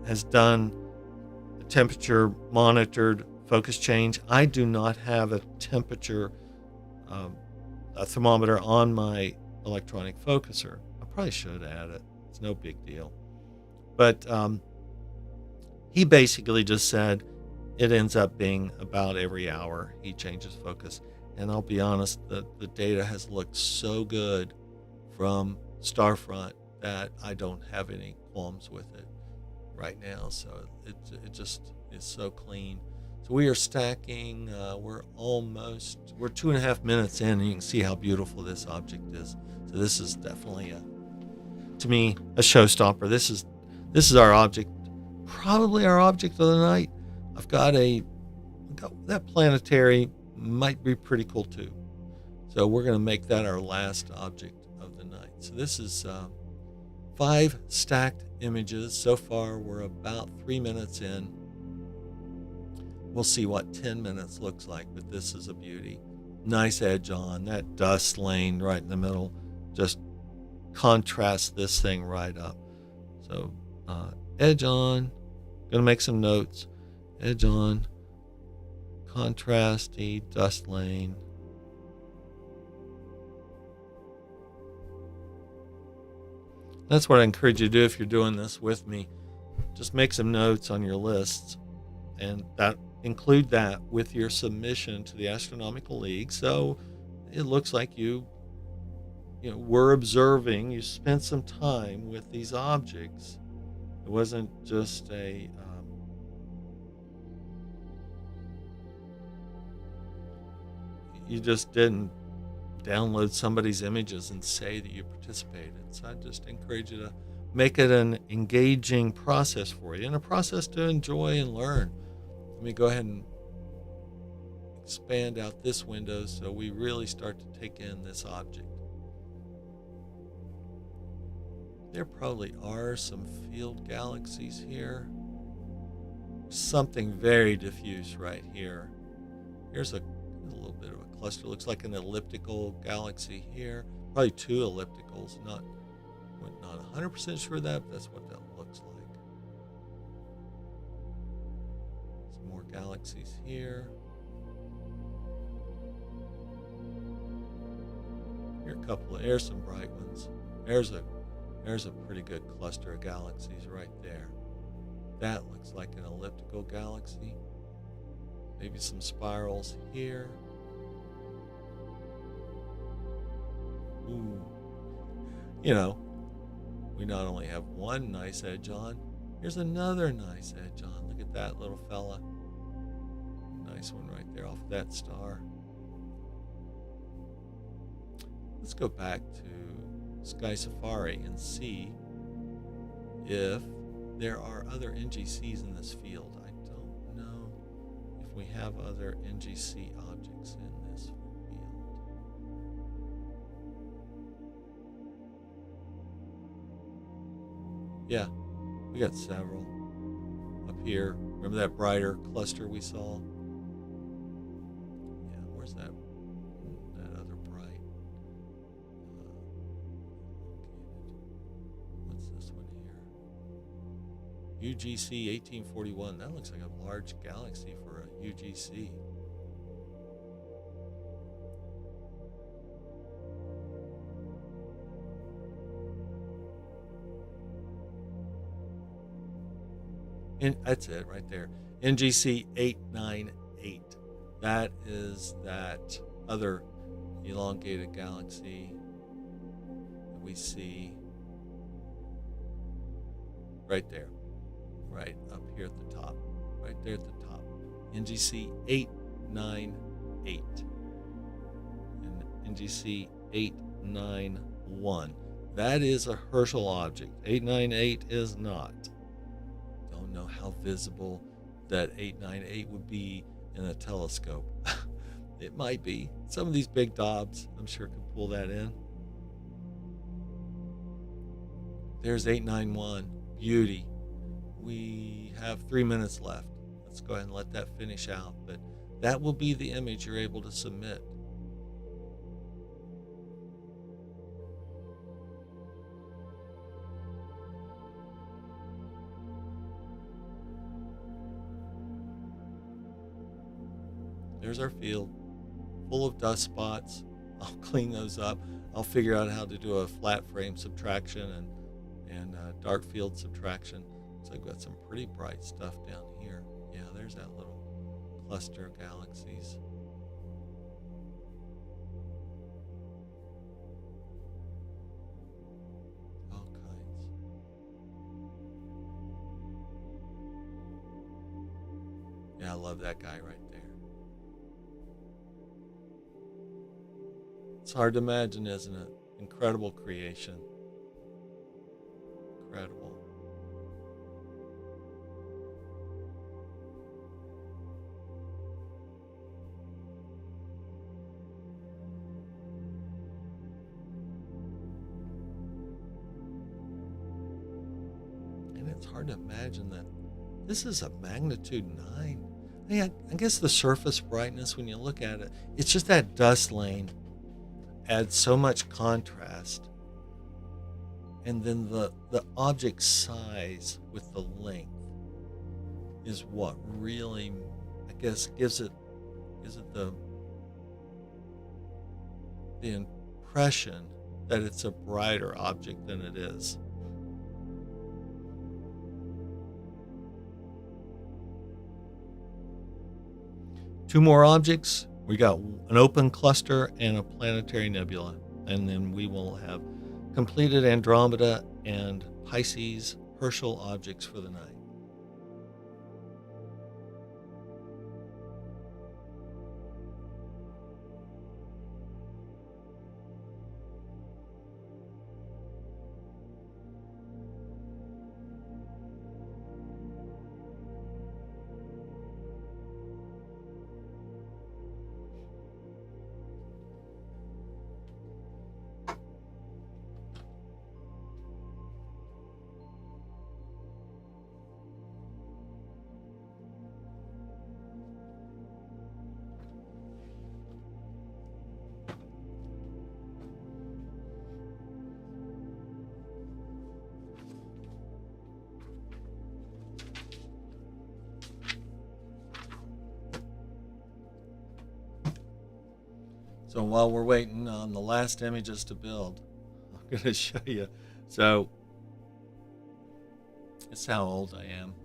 has done a temperature monitored focus change. I do not have a temperature um, a thermometer on my electronic focuser. I probably should add it. It's no big deal. But he basically just said it ends up being about every hour he changes focus. And I'll be honest, the data has looked so good from Starfront that I don't have any qualms with it right now. So it just is so clean. So we are stacking. We're 2.5 minutes in, and you can see how beautiful this object is. So this is definitely to me, a showstopper. This is our object, probably our object of the night. I've got that planetary, might be pretty cool too. So we're going to make that our last object of the night. So this is 5 stacked images. So far, we're about 3 minutes in. We'll see what 10 minutes looks like, but this is a beauty. Nice edge on. That dust lane right in the middle just contrasts this thing right up. So edge on. Going to make some notes. Edge on. Contrasty dust lane. That's what I encourage you to do if you're doing this with me. Just make some notes on your lists, and include that with your submission to the Astronomical League. So it looks like you were observing. You spent some time with these objects. It wasn't just you just didn't download somebody's images and say that you participated. So I just encourage you to make it an engaging process for you, and a process to enjoy and learn. Let me go ahead and expand out this window so we really start to take in this object. There probably are some field galaxies here. Something very diffuse right here. Here's a little bit of a cluster. Looks like an elliptical galaxy here. Probably 2 ellipticals. Not 100% sure of that, but that's what that looks like. Some more galaxies here. There's some bright ones. There's a pretty good cluster of galaxies right there. That looks like an elliptical galaxy. Maybe some spirals here. Ooh. We not only have one nice edge on, here's another nice edge on. Look at that little fella. Nice one right there off that star. Let's go back to Sky Safari and see if there are other NGCs in this field. I don't know if we have other NGC objects in this field. Yeah, we got several up here. Remember that brighter cluster we saw? Yeah, where's that other bright? What's this one here? UGC 1841. That looks like a large galaxy for a UGC. That's it right there. NGC 898. That is that other elongated galaxy that we see right there. Right up here at the top. Right there at the top. NGC 898. And NGC 891. That is a Herschel object. 898 is not. Don't know how visible that 898 would be in a telescope. It might be. Some of these big Dobbs, I'm sure, can pull that in. There's 891. Beauty. we have 3 minutes left. Let's go ahead and let that finish out. But that will be the image you're able to submit. There's our field, full of dust spots. I'll clean those up. I'll figure out how to do a flat frame subtraction and dark field subtraction. So I've got some pretty bright stuff down here. Yeah, there's that little cluster of galaxies. All kinds. Yeah, I love that guy right there. It's hard to imagine, isn't it? Incredible creation. Incredible. And it's hard to imagine that this is a magnitude 9. I guess the surface brightness, when you look at it, it's just that dust lane adds so much contrast. And then the object size with the length is what really, I guess, gives it the impression that it's a brighter object than it is. Two more objects. We got an open cluster and a planetary nebula. And then we will have completed Andromeda and Pisces Herschel objects for the night. So while we're waiting on the last images to build, I'm going to show you. So it's how old I am.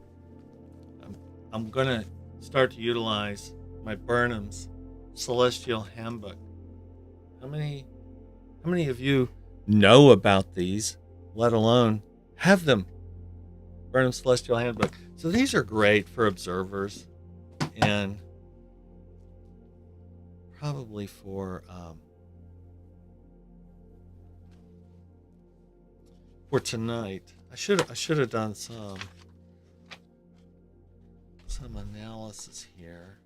I'm going to start to utilize my Burnham's Celestial Handbook. How many of you know about these, let alone have them? Burnham's Celestial Handbook. So these are great for observers and probably for tonight. I should have done some analysis here.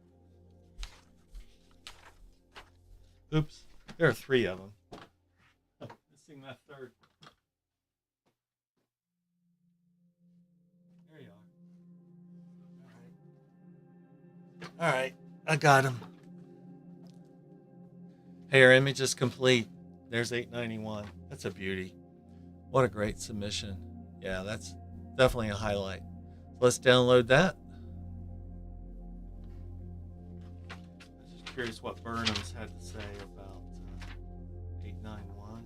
Oops, there are 3 of them. Missing that third. There you are. All right, I got him. Hey, our image is complete. There's 891. That's a beauty. What a great submission. Yeah, that's definitely a highlight. Let's download that. I'm just curious what Burnham's had to say about 891.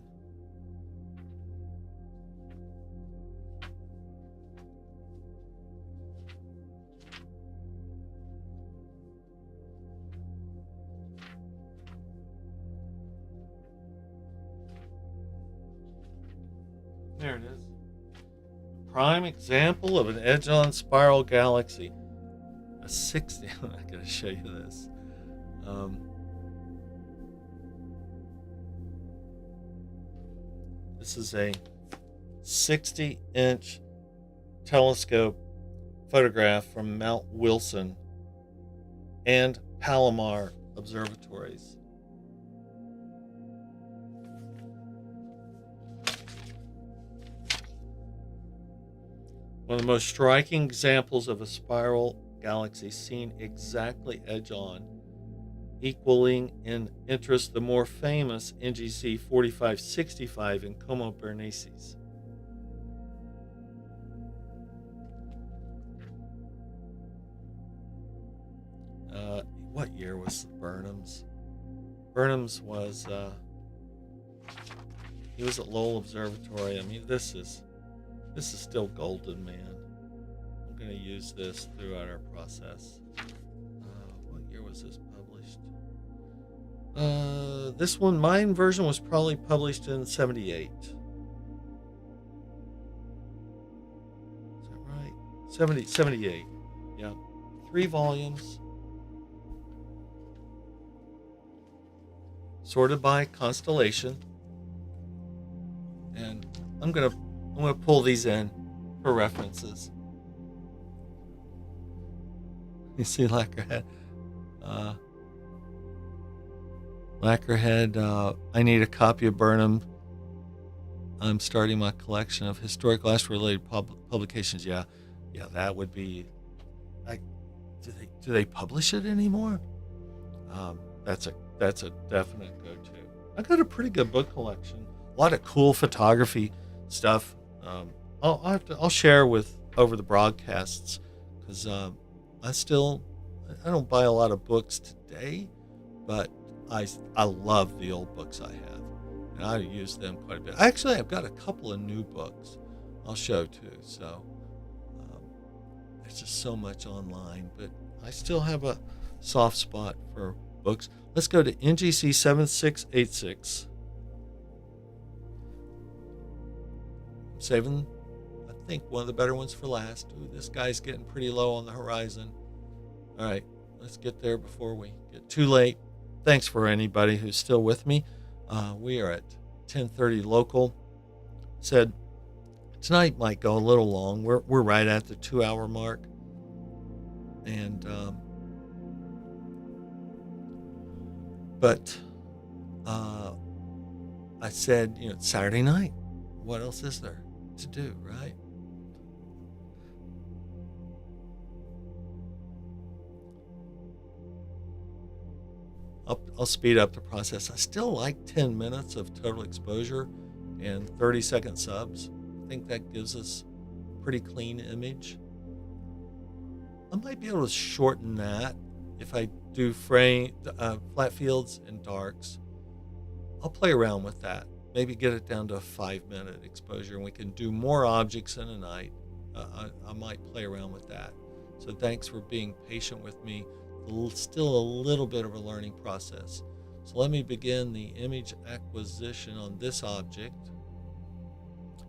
There it is. Prime example of an edge-on spiral galaxy. A 60. I'm not going to show you this. This is a 60-inch telescope photograph from Mount Wilson and Palomar observatories. One of the most striking examples of a spiral galaxy seen exactly edge on, equaling in interest the more famous NGC 4565 in Como Berenices. What year was Burnham's? Burnham's was he was at Lowell Observatory. I mean, this is still golden, man. I'm going to use this throughout our process. What year was this published? This one, mine version, was probably published in '78. Is that right? 78. Yeah. 3 volumes. Sorted by constellation. And I'm gonna pull these in for references. You see Lacquerhead. Lacquerhead, I need a copy of Burnham. I'm starting my collection of historical astro-related publications. Yeah, that would be. Do they publish it anymore? That's a definite go-to. I got a pretty good book collection. A lot of cool photography stuff. I'll share with over the broadcasts, because I don't buy a lot of books today, but I love the old books I have, and I use them quite a bit. Actually, I've got a couple of new books I'll show too. So there's just so much online, but I still have a soft spot for books. Let's go to NGC 7686. I'm saving, I think, one of the better ones for last. Ooh, this guy's getting pretty low on the horizon. All right, let's get there before we get too late. Thanks for anybody who's still with me. We are at 10:30 local. Said tonight might go a little long. We're right at the 2-hour mark, and but I said, it's Saturday night. What else is there to do, right? I'll speed up the process. I still like 10 minutes of total exposure and 30-second subs. I think that gives us a pretty clean image. I might be able to shorten that if I do flat fields and darks. I'll play around with that. Maybe get it down to a 5-minute exposure, and we can do more objects in a night. I might play around with that. So thanks for being patient with me. Still a little bit of a learning process. So let me begin the image acquisition on this object,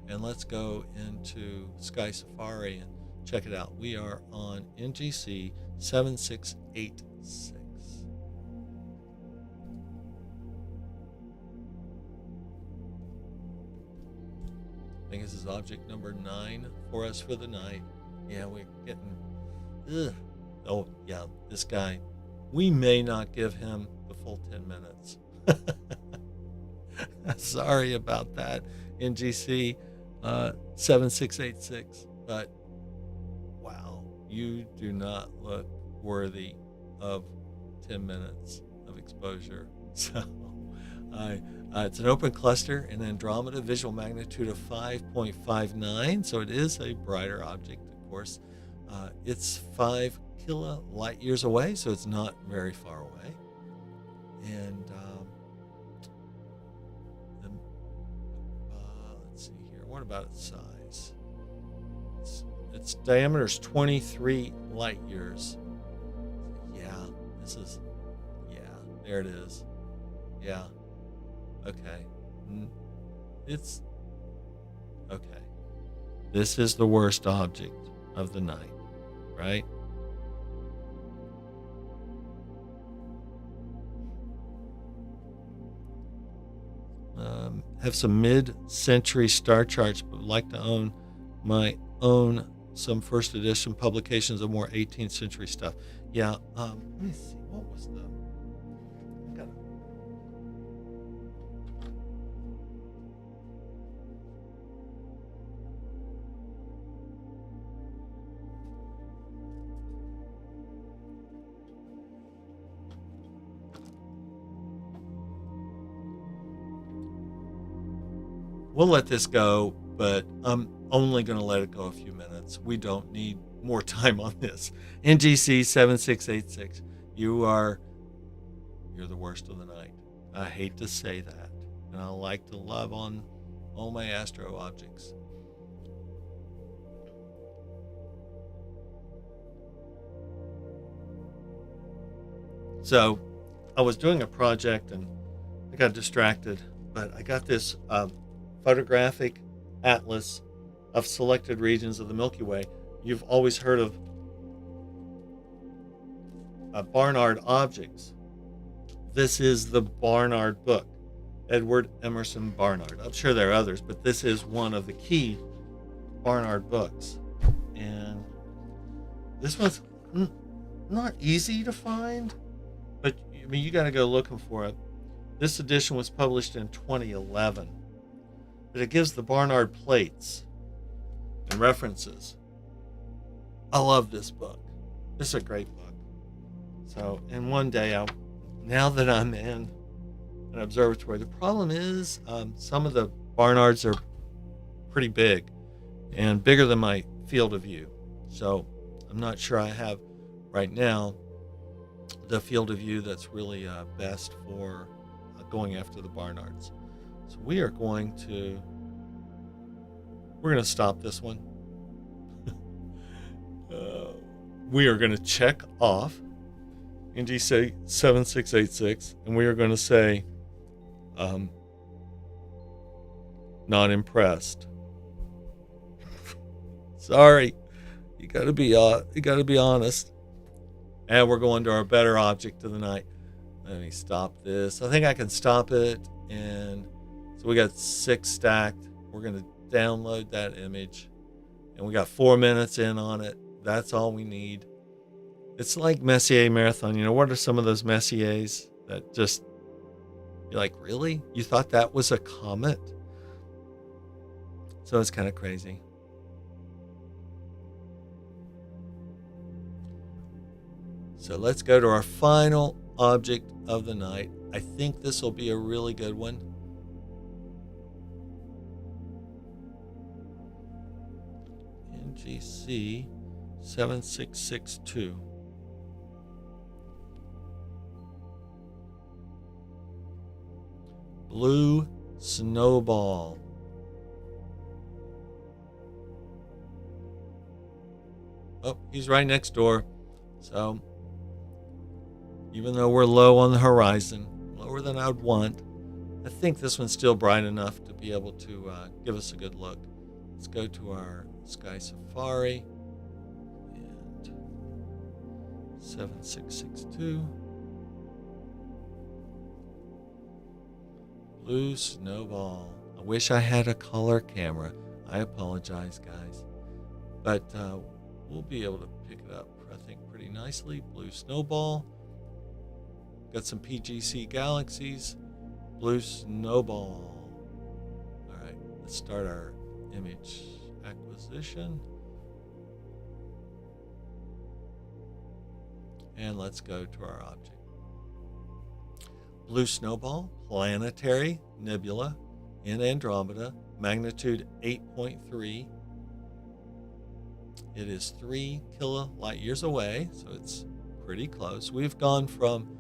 and let's go into Sky Safari and check it out. We are on NGC 7686. I think this is object number 9 for us for the night. Yeah, we're getting... Oh, yeah, this guy. We may not give him the full 10 minutes. Sorry about that, NGC 7686. But, wow, you do not look worthy of 10 minutes of exposure. So, it's an open cluster, an Andromeda, visual magnitude of 5.59. So it is a brighter object, of course. It's 5 light years away, so it's not very far away. And let's see here. What about its size? Its diameter is 23 light years. Yeah, there it is. Yeah. Okay. It's okay. This is the worst object of the night, right? Have some mid-century star charts, but would like to own some first edition publications of more 18th century stuff. Yeah, let me see. What was the... we'll let this go, but I'm only going to let it go a few minutes. We don't need more time on this. NGC 7686, you're the worst of the night. I hate to say that, and I like to love on all my astro objects. So I was doing a project and I got distracted, but I got this photographic atlas of selected regions of the Milky Way. You've always heard of Barnard objects. This is the Barnard book, Edward Emerson Barnard. I'm sure there are others, but this is one of the key Barnard books. And this one's not easy to find, but I mean, you got to go looking for it. This edition was published in 2011, but it gives the Barnard plates and references. I love this book. This is a great book. So, and one day, now that I'm in an observatory, the problem is some of the Barnards are pretty big and bigger than my field of view. So I'm not sure I have right now the field of view that's really best for going after the Barnards. So we're going to stop this one. We are going to check off NGC 7686, and we are going to say not impressed. Sorry, you got to be honest. And we're going to our better object of the night. Let me stop this. I think I can stop it. And so we got 6 stacked. We're going to download that image. And we got 4 minutes in on it. That's all we need. It's like Messier Marathon. You know, what are some of those Messiers that just, you're like, really? You thought that was a comet? So it's kind of crazy. So let's go to our final object of the night. I think this will be a really good one. NGC 7662. Blue snowball. Oh, he's right next door. So even though we're low on the horizon, lower than I'd want, I think this one's still bright enough to be able to give us a good look. Let's go to our Sky Safari and 7662. Blue snowball. I wish I had a color camera. I apologize, guys. But we'll be able to pick it up, I think, pretty nicely. Blue snowball. Got some PGC galaxies. Blue snowball. All right, let's start our image acquisition. And let's go to our object. Blue snowball, planetary nebula in Andromeda, magnitude 8.3. It is 3 kilolight years away, so it's pretty close. We've gone from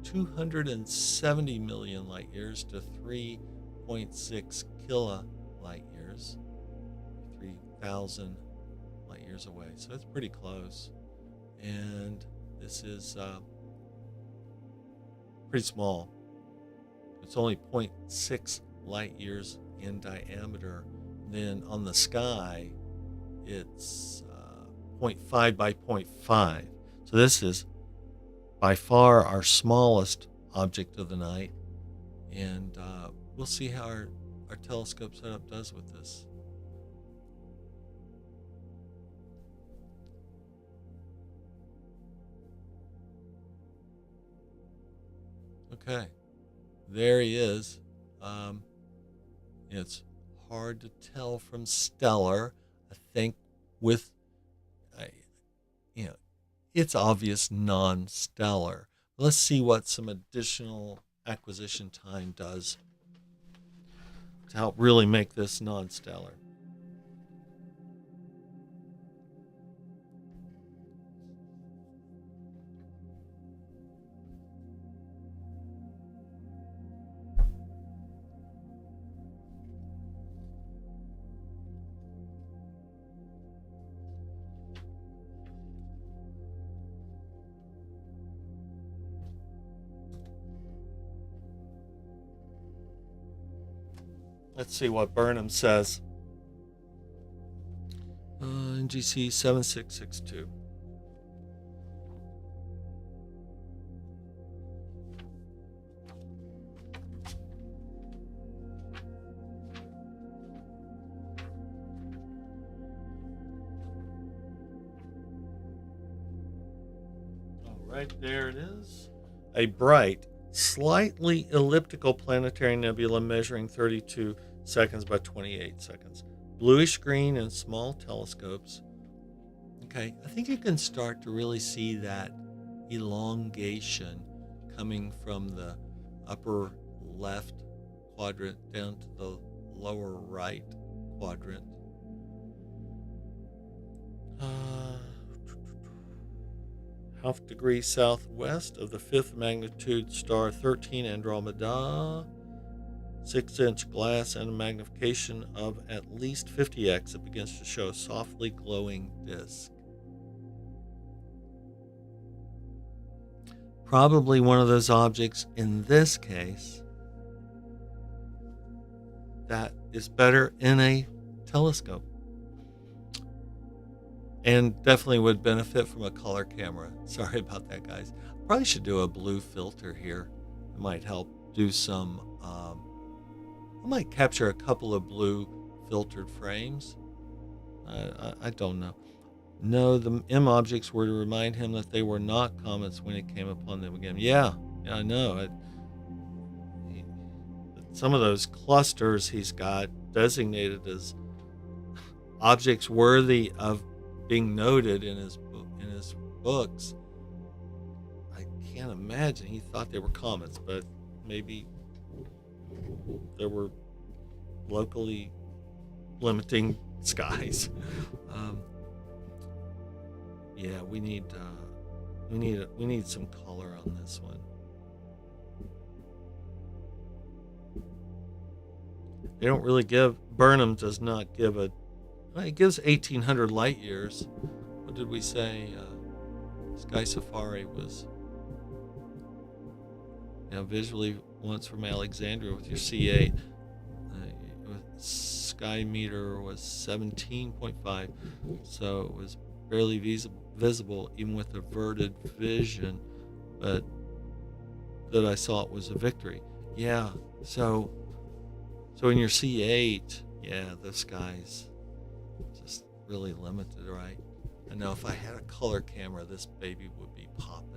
270 million light years to 3.6 kilolight years, 3,000 light years away. So it's pretty close. And this is pretty small. It's only 0.6 light years in diameter. Then on the sky, it's 0.5 by 0.5. So this is by far our smallest object of the night. And we'll see how our telescope setup does with this. Okay, there he is. It's hard to tell from stellar. I think with, it's obvious non-stellar. Let's see what some additional acquisition time does. to help really make this non-stellar. Let's see what Burnham says. NGC 7662. All right, there it is. A bright, slightly elliptical planetary nebula measuring 32 seconds by 28 seconds. Bluish green and small telescopes. Okay, I think you can start to really see that elongation coming from the upper left quadrant down to the lower right quadrant. Half degree southwest of the 5th magnitude star 13 Andromeda. 6-inch glass and a magnification of at least 50x. It begins to show a softly glowing disk. Probably one of those objects in this case that is better in a telescope. And definitely would benefit from a color camera. Sorry about that, guys. Probably should do a blue filter here. It might help do some, I might capture a couple of blue filtered frames. I don't know. No, the M objects were to remind him that they were not comets when he came upon them again. Yeah, I know. Some of those clusters he's got designated as objects worthy of being noted in his books. I can't imagine he thought they were comets, but maybe there were locally limiting skies. Yeah, we need some color on this one. They don't really give. Burnham does not give a. Well, it gives 1,800 light years. What did we say? Sky Safari was. Visually once from Alexandria with your C8. Sky meter was 17.5, so it was barely visible even with averted vision, but that I saw it was a victory. Yeah, so in your C8, yeah, the sky's just really limited, right? I know if I had a color camera, this baby would be popping.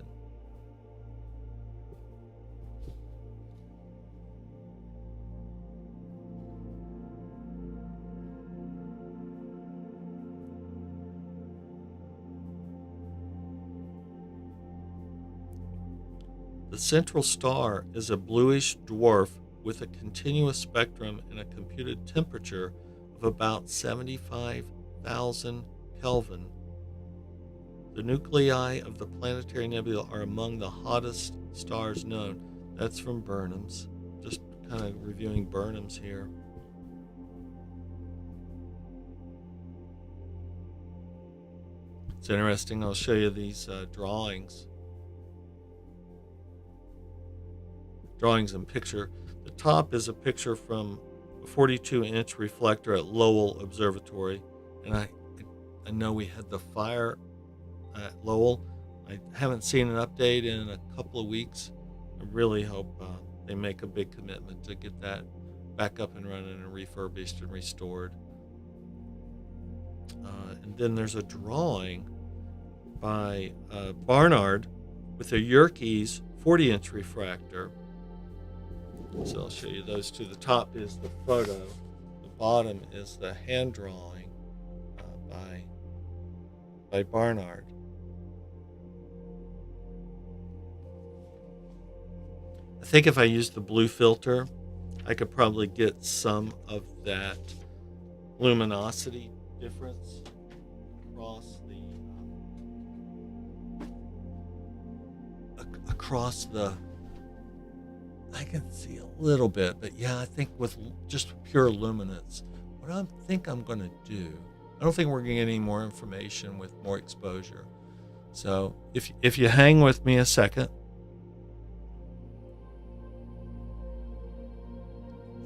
The central star is a bluish dwarf with a continuous spectrum and a computed temperature of about 75,000 Kelvin. The nuclei of the planetary nebula are among the hottest stars known. That's from Burnham's. Just kind of reviewing Burnham's here. It's interesting. I'll show you these drawings and picture. The top is a picture from a 42-inch reflector at Lowell Observatory, and I know we had the fire at Lowell. I haven't seen an update in a couple of weeks. I really hope they make a big commitment to get that back up and running and refurbished and restored. And then there's a drawing by Barnard with a Yerkes 40-inch refractor. So I'll show you those two. The top is the photo. The bottom is the hand drawing by Barnard. I think if I use the blue filter, I could probably get some of that luminosity difference across the I can see a little bit, but yeah, I think with just pure luminance, what I think I'm going to do, I don't think we're going to get any more information with more exposure. So if you hang with me a second,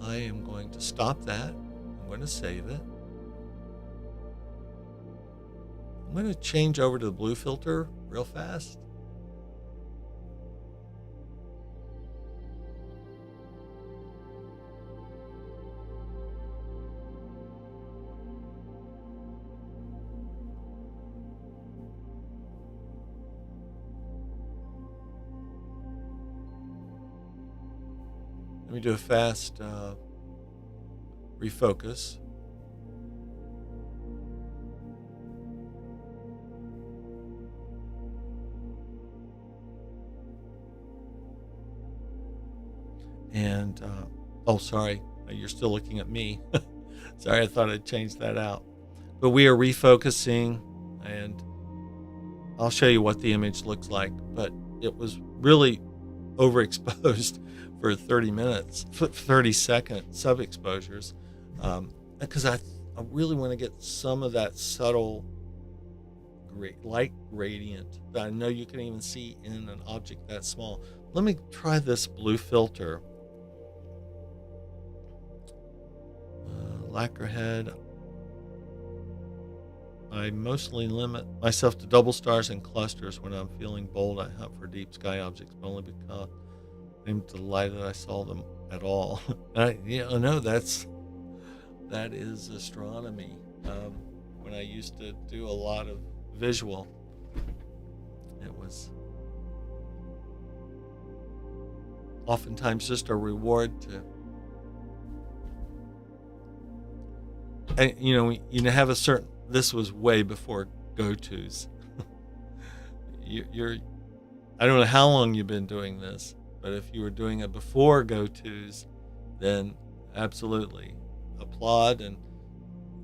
I am going to stop that. I'm going to save it. I'm going to change over to the blue filter real fast. Let me do a fast refocus. And, sorry, you're still looking at me. Sorry, I thought I'd changed that out. But we are refocusing, and I'll show you what the image looks like. But it was really overexposed for 30 minutes, 30-second sub-exposures, because I really want to get some of that subtle light gradient that I know you can even see in an object that small. Let me try this blue filter. Lacquer head. I mostly limit myself to double stars and clusters. When I'm feeling bold, I hunt for deep sky objects, but only because I'm delighted I saw them at all. I know that is astronomy. When I used to do a lot of visual, it was oftentimes just a reward to, and you have a certain. This was way before go-tos. I don't know how long you've been doing this, but if you were doing it before go-tos, then absolutely applaud. And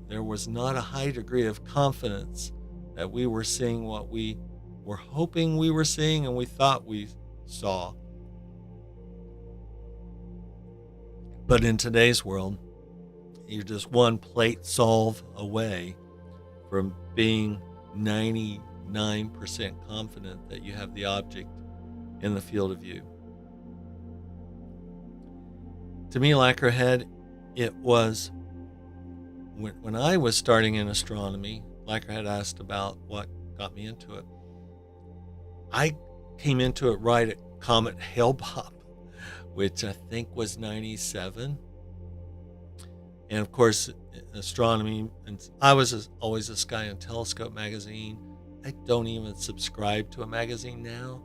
there was not a high degree of confidence that we were seeing what we were hoping we were seeing and we thought we saw. But in today's world, you're just one plate solve away from being 99% confident that you have the object in the field of view. To me, Lacquerhead, it was, when I was starting in astronomy, Lacquerhead asked about what got me into it. I came into it right at Comet Hale-Bopp, which I think was 97. And of course, astronomy, and I was always a Sky and Telescope magazine. I don't even subscribe to a magazine now.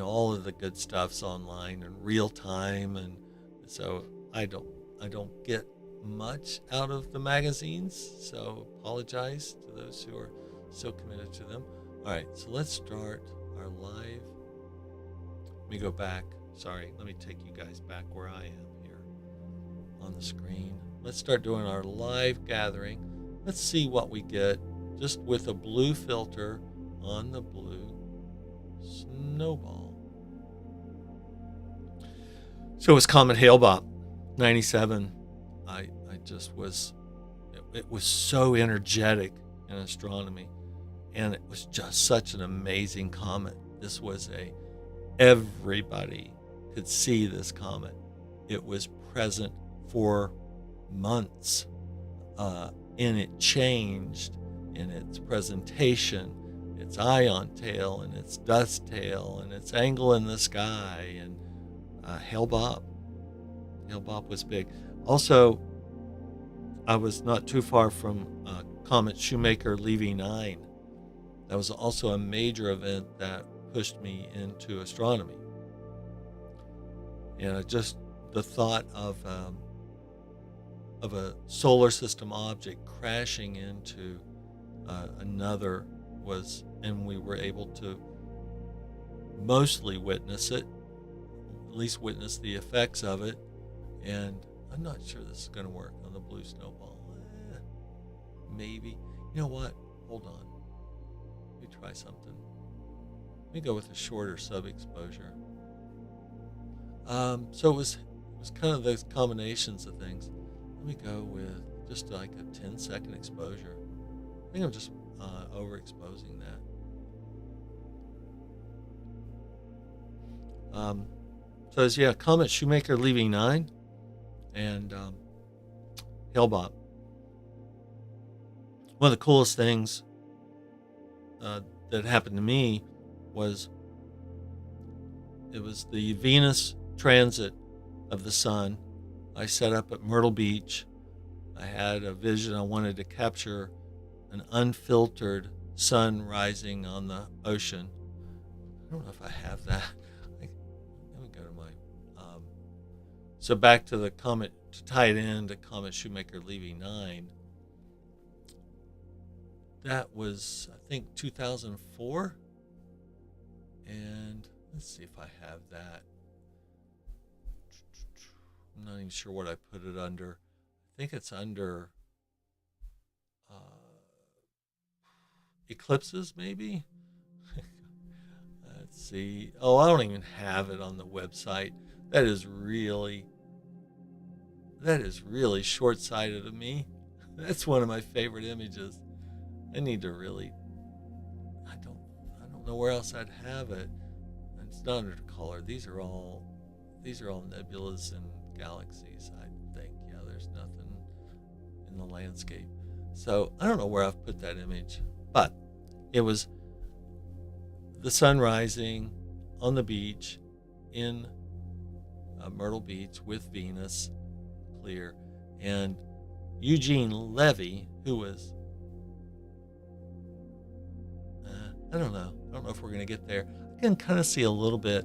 All of the good stuff's online and real time, and so I don't get much out of the magazines. So apologize to those who are so committed to them. All right, so let's start our live. Let me go back. Sorry, let me take you guys back where I am here on the screen. Let's start doing our live gathering. Let's see what we get just with a blue filter on the blue snowball. So it was Comet Hale-Bopp, 97. I just was, it was so energetic in astronomy, and it was just such an amazing comet. This was everybody could see this comet. It was present for months, and it changed in its presentation, its ion tail and its dust tail and its angle in the sky. And Hale-Bopp was big. Also, I was not too far from Comet Shoemaker-Levy 9. That was also a major event that pushed me into astronomy. And just the thought of a solar system object crashing into another was, and we were able to mostly witness it, at least witness the effects of it. And I'm not sure this is going to work on the blue snowball. Maybe. You know what? Hold on. Let me try something. Let me go with a shorter sub-exposure. So it was kind of those combinations of things. Let me go with just like a 10-second exposure. I think I'm just overexposing that. So it's, Comet Shoemaker leaving 9 and Hale-Bopp. One of the coolest things that happened to me was it was the Venus transit of the sun. I set up at Myrtle Beach. I had a vision. I wanted to capture an unfiltered sun rising on the ocean. I don't know if I have that. Let me go to my... so back to the comet, to tie it in to Comet Shoemaker leaving 9. That was, I think, 2004. And let's see if I have that. I'm not even sure what I put it under. I think it's under eclipses, maybe? Let's see. Oh, I don't even have it on the website. That is really short-sighted of me. That's one of my favorite images. I need to really, I don't know where else I'd have it. It's not under color. These are all nebulas and galaxies, I think. Yeah, there's nothing in the landscape. So I don't know where I've put that image, but it was the sun rising on the beach in Myrtle Beach with Venus, clear, and Eugene Levy, who was, I don't know if we're going to get there. I can kind of see a little bit.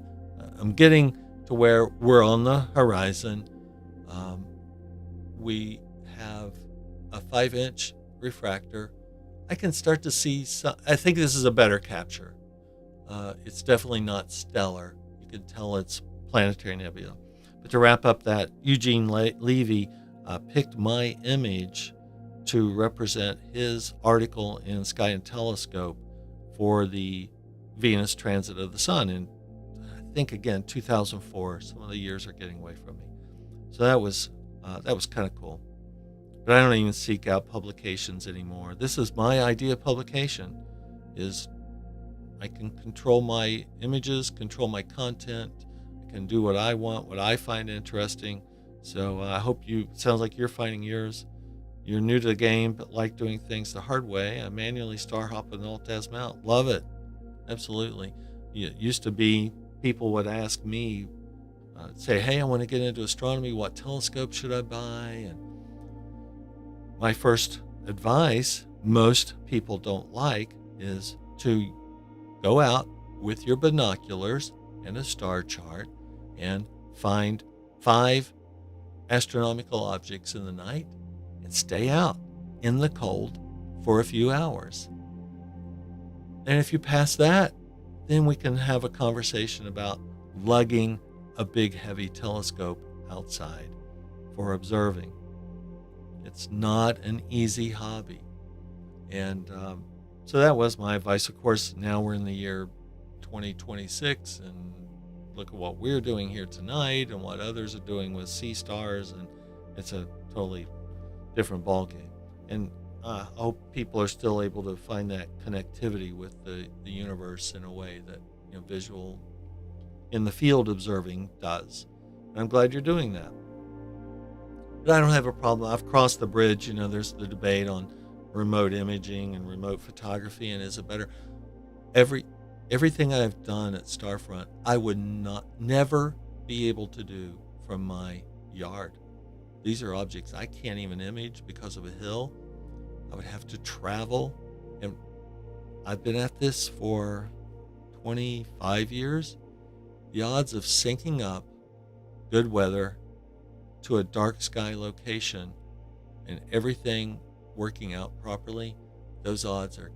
I'm getting to where we're on the horizon. We have a 5-inch refractor. I can start to see some. I think this is a better capture. It's definitely not stellar. You can tell it's planetary nebula. But to wrap up that, Eugene Levy picked my image to represent his article in Sky and Telescope for the Venus transit of the sun in, I think, again, 2004. Some of the years are getting away from me. So that was kind of cool. But I don't even seek out publications anymore. This is my idea of publication, is I can control my images, control my content. I can do what I want, what I find interesting. So I hope sounds like you're finding yours. You're new to the game, but like doing things the hard way. I manually star hop and alt-az mount. Love it. Absolutely. It used to be people would ask me, say, hey, I want to get into astronomy. What telescope should I buy? And my first advice, most people don't like, is to go out with your binoculars and a star chart and find 5 astronomical objects in the night and stay out in the cold for a few hours. And if you pass that, then we can have a conversation about lugging a big, heavy telescope outside for observing. It's not an easy hobby. And so that was my advice. Of course, now we're in the year 2026, and look at what we're doing here tonight and what others are doing with sea stars, and it's a totally different ballgame. And I hope people are still able to find that connectivity with the universe in a way that visual in the field observing does. And I'm glad you're doing that. But I don't have a problem. I've crossed the bridge. There's the debate on remote imaging and remote photography, and is it better? Everything I've done at Starfront, I would never be able to do from my yard. These are objects I can't even image because of a hill. I would have to travel, and I've been at this for 25 years. The odds of syncing up good weather to a dark sky location and everything working out properly, those odds are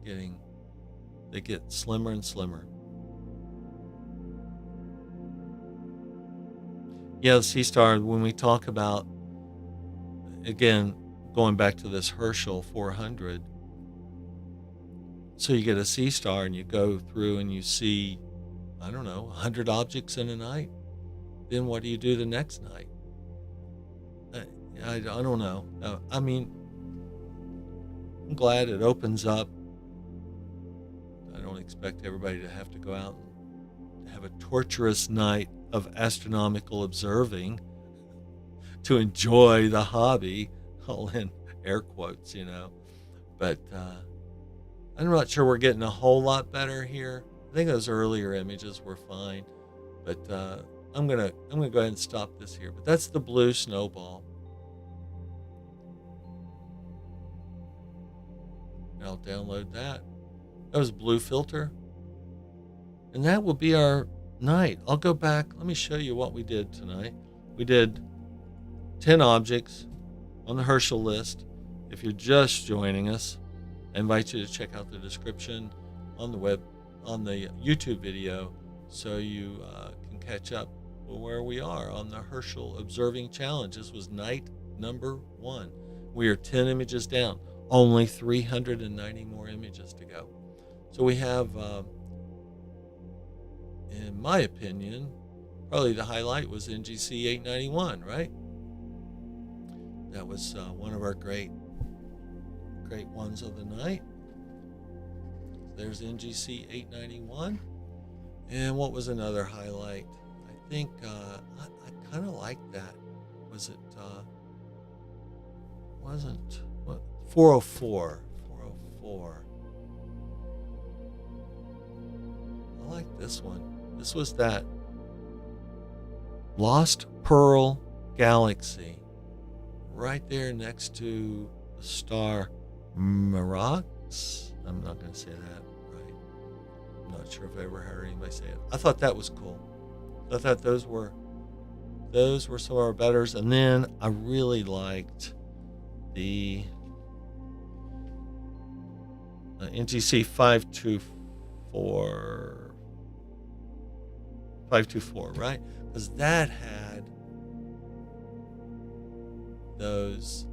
they get slimmer and slimmer. Yeah, the sea star, when we talk about, again, going back to this Herschel 400, so you get a sea star and you go through and you see, I don't know, 100 objects in a night. Then what do you do the next night? I don't know. I mean, I'm glad it opens up. I don't expect everybody to have to go out and have a torturous night of astronomical observing to enjoy the hobby, all in air quotes, But I'm not sure we're getting a whole lot better here. I think those earlier images were fine, but I'm gonna go ahead and stop this here. But that's the blue snowball. I'll download that. That was blue filter, and that will be our night. I'll go back. Let me show you what we did tonight. We did 10 objects on the Herschel list. If you're just joining us, I invite you to check out the description on the web, on the YouTube video, so you can catch up with where we are on the Herschel Observing Challenge. This was night number 1. We are 10 images down, only 390 more images to go. So we have, in my opinion, probably the highlight was NGC 891, right? That was one of our great ones of the night. There's NGC 891. And what was another highlight? I think I kind of liked that. Was it, wasn't, what? 404. 404. I like this one. This was that Lost Pearl Galaxy right there next to the star Mirax. I'm not going to say that right. I'm not sure if I ever heard anybody say it. I thought that was cool. I thought those were some of our betters. And then I really liked the NGC 524, right? Because that had those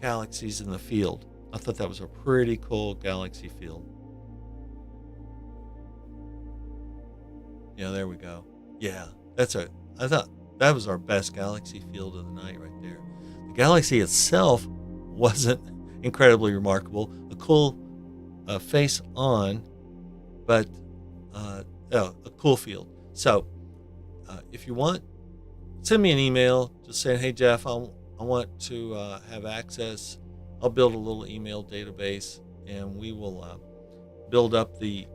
galaxies in the field. I thought that was a pretty cool galaxy field. Yeah, there we go. Yeah, I thought that was our best galaxy field of the night right there. The galaxy itself wasn't incredibly remarkable. A cool face on, but a cool field. So if you want, send me an email just saying, hey, Jeff, I want to have access. I'll build a little email database, and we will build up the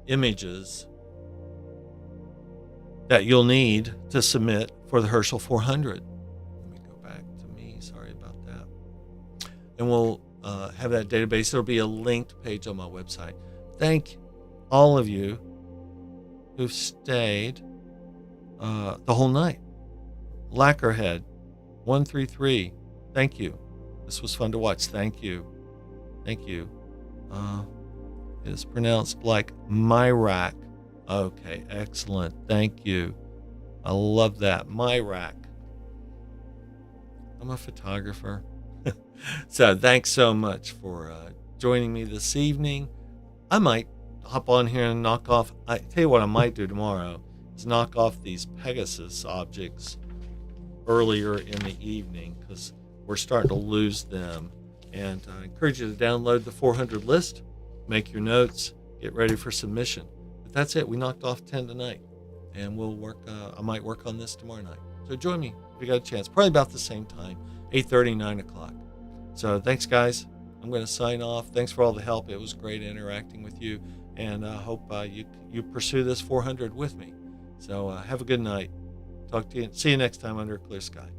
images that you'll need to submit for the Herschel 400. Let me go back to me. Sorry about that. And we'll have that database. There'll be a linked page on my website. Thank all of you who've stayed the whole night. Lacquerhead 133, thank you. This was fun to watch. Thank you. It is pronounced like Myrac. Okay, excellent. Thank you. I love that. Myrac. I'm a photographer. So thanks so much for joining me this evening. I might hop on here and knock off. I tell you what I might do tomorrow is knock off these Pegasus objects earlier in the evening, because we're starting to lose them. And I encourage you to download the 400 list, make your notes, get ready for submission. But that's it. We knocked off 10 tonight, and we'll work. I might work on this tomorrow night. So join me if you got a chance. Probably about the same time, 8:30, 9 o'clock. So thanks, guys. I'm going to sign off. Thanks for all the help. It was great interacting with you, and I hope you pursue this 400 with me. So have a good night. Talk to you. See you next time under a clear sky.